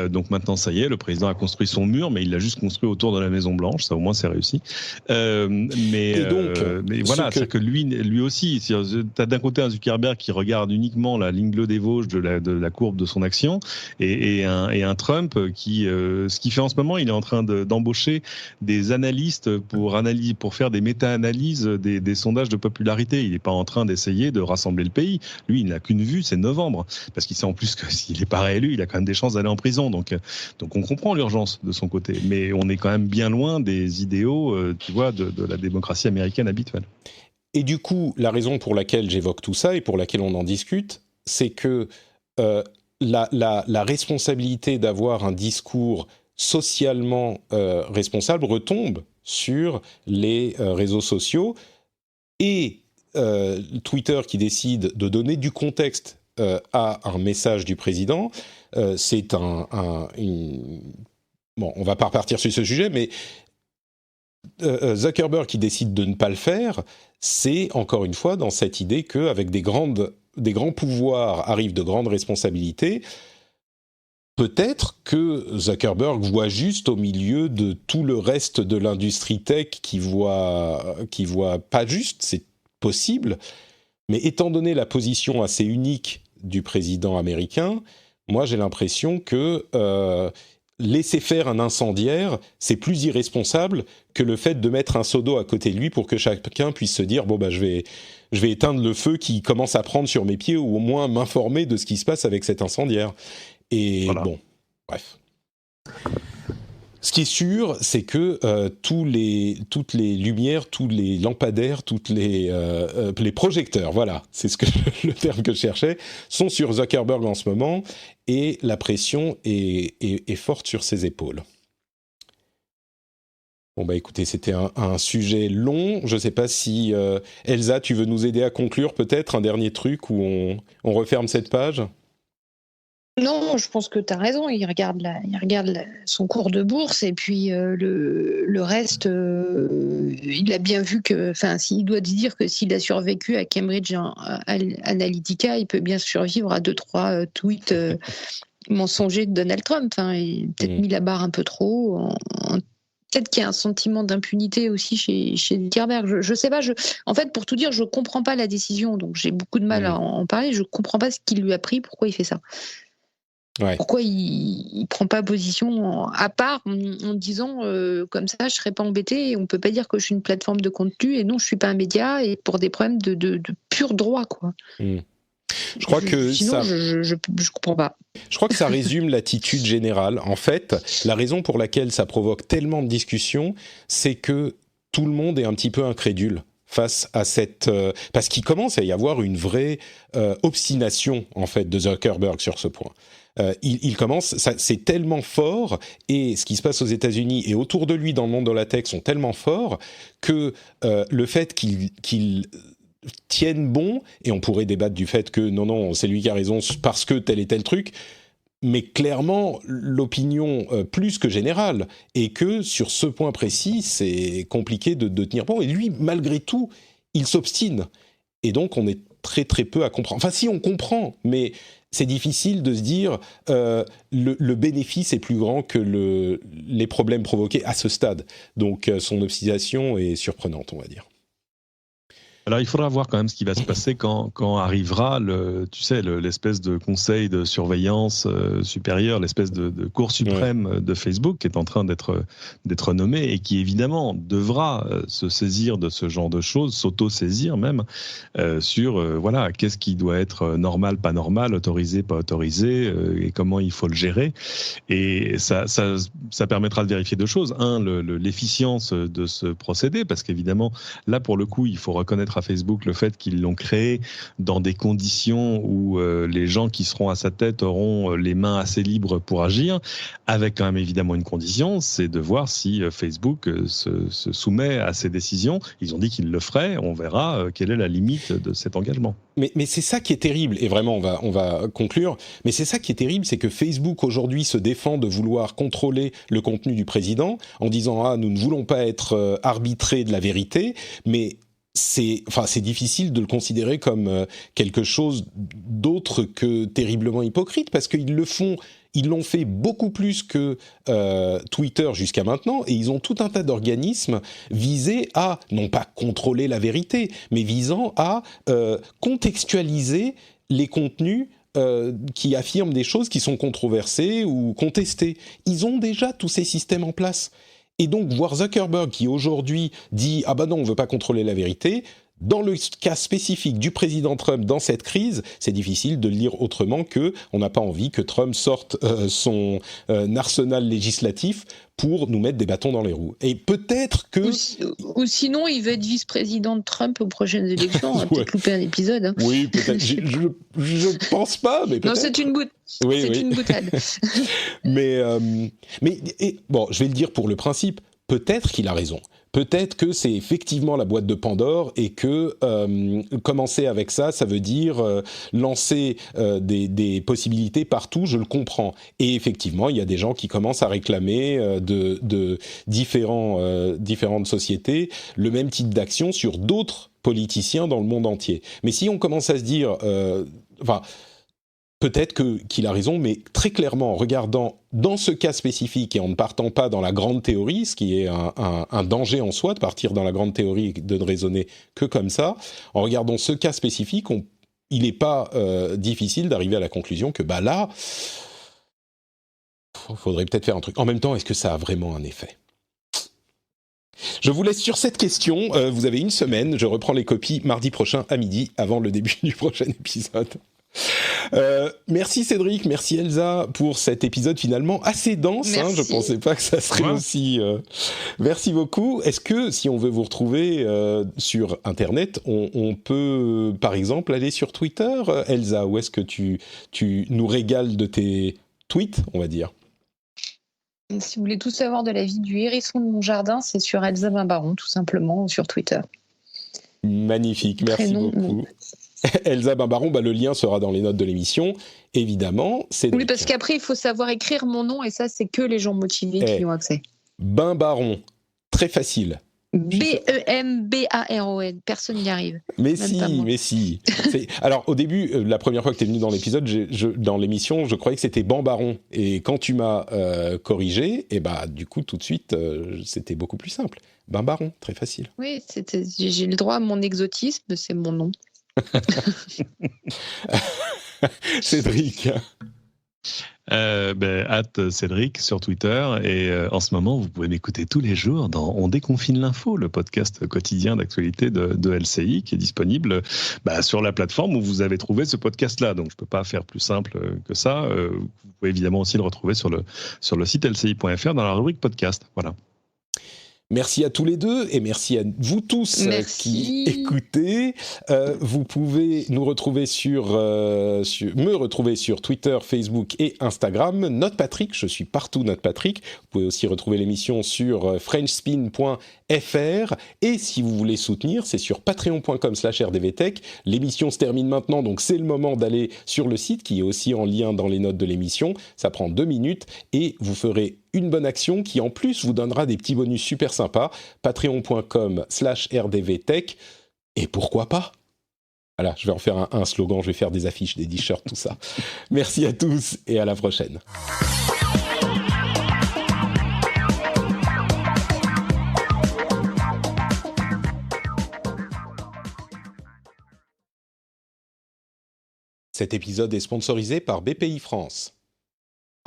[SPEAKER 4] Donc maintenant, ça y est, le président a construit son mur, mais il l'a juste construit autour de la Maison-Blanche. Ça, au moins, c'est réussi. Mais voilà, c'est que lui aussi, tu as d'un côté un Zuckerberg qui regarde uniquement la ligne bleue des Vosges de la courbe de son action et un Trump qui, ce qu'il fait en ce moment, il est en train d'embaucher des analystes pour faire des méta-analyses des sondages de popularité. Il n'est pas en train d'essayer de rassembler le pays. Lui, il n'a qu'une vue, c'est novembre. Parce qu'il sait en plus que s'il n'est pas réélu, il a quand même des chances d'aller en prison. Donc on comprend l'urgence de son côté. Mais on est quand même bien loin des idéaux, tu vois, de la démocratie américaine habituelle.
[SPEAKER 2] Et du coup, la raison pour laquelle j'évoque tout ça et pour laquelle on en discute, c'est que la responsabilité d'avoir un discours socialement responsable retombe sur les réseaux sociaux et Twitter qui décide de donner du contexte à un message du président, c'est Bon, on va pas repartir sur ce sujet, mais Zuckerberg qui décide de ne pas le faire, c'est encore une fois dans cette idée qu'avec des grands pouvoirs arrivent de grandes responsabilités. Peut-être que Zuckerberg voit juste au milieu de tout le reste de l'industrie tech qui voit pas juste, c'est possible, mais étant donné la position assez unique du président américain, moi j'ai l'impression que laisser faire un incendiaire, c'est plus irresponsable que le fait de mettre un seau d'eau à côté de lui pour que chacun puisse se dire bon bah je vais éteindre le feu qui commence à prendre sur mes pieds ou au moins m'informer de ce qui se passe avec cet incendiaire. Et voilà. Bon, bref. Ce qui est sûr, c'est que toutes les lumières, tous les lampadaires, les projecteurs, voilà, c'est le terme que je cherchais, sont sur Zuckerberg en ce moment, et la pression est forte sur ses épaules. Bon bah écoutez, c'était un sujet long. Je ne sais pas si Elsa, tu veux nous aider à conclure peut-être un dernier truc où on referme cette page ?
[SPEAKER 3] Non, je pense que tu as raison. Il regarde son cours de bourse et puis le reste, il a bien vu que, s'il doit dire que s'il a survécu à Cambridge Analytica, il peut bien survivre à 2-3 tweets mensongers de Donald Trump. Il a peut-être mis la barre un peu trop. Peut-être qu'il y a un sentiment d'impunité aussi chez Zuckerberg. Je sais pas. En fait, pour tout dire, je comprends pas la décision. Donc j'ai beaucoup de mal à en parler. Je comprends pas ce qu'il lui a pris. Pourquoi il fait ça ? Ouais. Pourquoi il prend pas position à part en disant comme ça je serais pas embêté et on peut pas dire que je suis une plateforme de contenu et non je suis pas un média et pour des problèmes de pur droit quoi.
[SPEAKER 2] Je crois que
[SPEAKER 3] sinon ça, je comprends pas.
[SPEAKER 2] Je crois que ça résume l'attitude générale. En fait, la raison pour laquelle ça provoque tellement de discussions, c'est que tout le monde est un petit peu incrédule face à cette parce qu'il commence à y avoir une vraie obstination en fait de Zuckerberg sur ce point. Il commence, c'est tellement fort, et ce qui se passe aux États-Unis et autour de lui dans le monde de la tech sont tellement forts que le fait qu'il tienne bon, et on pourrait débattre du fait que non, c'est lui qui a raison parce que tel et tel truc, mais clairement l'opinion plus que générale est que sur ce point précis, c'est compliqué de tenir bon, et lui, malgré tout, il s'obstine, et donc on est très très peu à comprendre. Enfin, si on comprend, mais c'est difficile de se dire le bénéfice est plus grand que les problèmes provoqués à ce stade. Donc son obstination est surprenante, on va dire.
[SPEAKER 4] Alors, il faudra voir quand même ce qui va se passer quand arrivera l'espèce de conseil de surveillance supérieur, l'espèce de cour suprême de Facebook qui est en train d'être nommé et qui évidemment devra se saisir de ce genre de choses, s'auto-saisir même sur qu'est-ce qui doit être normal, pas normal, autorisé, pas autorisé et comment il faut le gérer. Et ça permettra de vérifier deux choses. Un, l'efficience de ce procédé, parce qu'évidemment, là pour le coup, il faut reconnaître reconnaître à Facebook le fait qu'ils l'ont créé dans des conditions où les gens qui seront à sa tête auront les mains assez libres pour agir, avec quand même évidemment une condition, c'est de voir si Facebook se soumet à ces décisions. Ils ont dit qu'ils le feraient, on verra quelle est la limite de cet engagement.
[SPEAKER 2] Mais c'est ça qui est terrible, et vraiment on va conclure, mais c'est ça qui est terrible, c'est que Facebook aujourd'hui se défend de vouloir contrôler le contenu du président en disant « nous ne voulons pas être arbitrés de la vérité », mais c'est difficile de le considérer comme quelque chose d'autre que terriblement hypocrite, parce qu'ils l'ont fait beaucoup plus que Twitter jusqu'à maintenant, et ils ont tout un tas d'organismes visés à, non pas contrôler la vérité, mais visant à contextualiser les contenus qui affirment des choses qui sont controversées ou contestées. Ils ont déjà tous ces systèmes en place. Et donc, voir Zuckerberg qui aujourd'hui dit « Ah ben non, on ne veut pas contrôler la vérité », dans le cas spécifique du président Trump dans cette crise, c'est difficile de le lire autrement que on n'a pas envie que Trump sorte son arsenal législatif pour nous mettre des bâtons dans les roues. Et peut-être que...
[SPEAKER 3] Ou sinon, il veut être vice-président de Trump aux prochaines élections. On va peut-être louper un épisode. Hein.
[SPEAKER 2] Oui, peut-être. Je pense pas, mais peut-être.
[SPEAKER 3] Non, c'est une boutade.
[SPEAKER 2] Bon, je vais le dire pour le principe. Peut-être qu'il a raison. Peut-être que c'est effectivement la boîte de Pandore et que commencer avec ça veut dire lancer des possibilités partout, je le comprends. Et effectivement, il y a des gens qui commencent à réclamer de différentes sociétés le même type d'action sur d'autres politiciens dans le monde entier. Mais si on commence à se dire... peut-être qu'il a raison, mais très clairement, en regardant dans ce cas spécifique et en ne partant pas dans la grande théorie, ce qui est un danger en soi de partir dans la grande théorie et de ne raisonner que comme ça, en regardant ce cas spécifique, il n'est pas difficile d'arriver à la conclusion que là, il faudrait peut-être faire un truc. En même temps, est-ce que ça a vraiment un effet ? Je vous laisse sur cette question. Vous avez une semaine. Je reprends les copies mardi prochain à midi, avant le début du prochain épisode. Merci Cédric, merci Elsa pour cet épisode finalement assez dense. Je pensais pas que ça serait aussi. Merci beaucoup. Est-ce que si on veut vous retrouver sur Internet, on peut par exemple aller sur Twitter, Elsa, ou est-ce que tu nous régales de tes tweets, on va dire?
[SPEAKER 3] Si vous voulez tout savoir de la vie du hérisson de mon jardin, c'est sur Elsa Bimbaron, tout simplement, sur Twitter.
[SPEAKER 2] Magnifique, merci beaucoup. Elsa Bimbaron, le lien sera dans les notes de l'émission, évidemment.
[SPEAKER 3] Oui, parce qu'après, il faut savoir écrire mon nom, et ça, c'est que les gens motivés qui y ont accès.
[SPEAKER 2] Bimbaron, très facile.
[SPEAKER 3] Bembaron, personne n'y arrive.
[SPEAKER 2] Mais si. Alors, au début, la première fois que tu es venu dans l'épisode, dans l'émission, je croyais que c'était Bambaron. Et quand tu m'as corrigé, du coup, tout de suite, c'était beaucoup plus simple. Bimbaron, très facile.
[SPEAKER 3] Oui, j'ai le droit à mon exotisme, c'est mon nom.
[SPEAKER 2] Cédric.
[SPEAKER 4] @Cédric sur Twitter, et en ce moment vous pouvez m'écouter tous les jours dans On déconfine l'info, le podcast quotidien d'actualité de LCI qui est disponible sur la plateforme où vous avez trouvé ce podcast là, donc je peux pas faire plus simple que ça. Vous pouvez évidemment aussi le retrouver sur le site lci.fr dans la rubrique podcast. Voilà.
[SPEAKER 2] Merci à tous les deux et merci à vous tous qui écoutez. Vous pouvez me retrouver sur Twitter, Facebook et Instagram. Note Patrick, je suis partout Note Patrick. Vous pouvez aussi retrouver l'émission sur frenchspin.fr et si vous voulez soutenir, c'est sur patreon.com/rdvtech. L'émission se termine maintenant, donc c'est le moment d'aller sur le site qui est aussi en lien dans les notes de l'émission. Ça prend 2 minutes et vous ferez une bonne action qui en plus vous donnera des petits bonus super sympas. Patreon.com/rdvtech. Et pourquoi pas ? Voilà, je vais en faire un slogan, je vais faire des affiches, des t-shirts, tout ça. Merci à tous et à la prochaine. Cet épisode est sponsorisé par BPI France.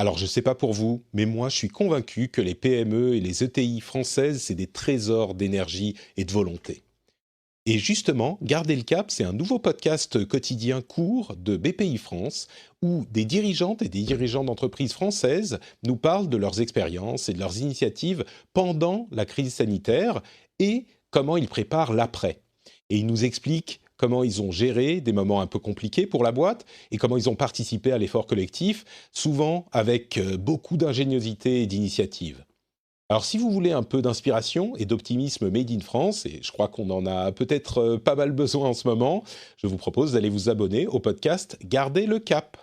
[SPEAKER 2] Alors, je ne sais pas pour vous, mais moi, je suis convaincu que les PME et les ETI françaises, c'est des trésors d'énergie et de volonté. Et justement, Gardez le cap, c'est un nouveau podcast quotidien court de BPI France où des dirigeantes et des dirigeants d'entreprises françaises nous parlent de leurs expériences et de leurs initiatives pendant la crise sanitaire et comment ils préparent l'après. Et ils nous expliquent comment ils ont géré des moments un peu compliqués pour la boîte et comment ils ont participé à l'effort collectif, souvent avec beaucoup d'ingéniosité et d'initiative. Alors, si vous voulez un peu d'inspiration et d'optimisme made in France, et je crois qu'on en a peut-être pas mal besoin en ce moment, je vous propose d'aller vous abonner au podcast Gardez le cap.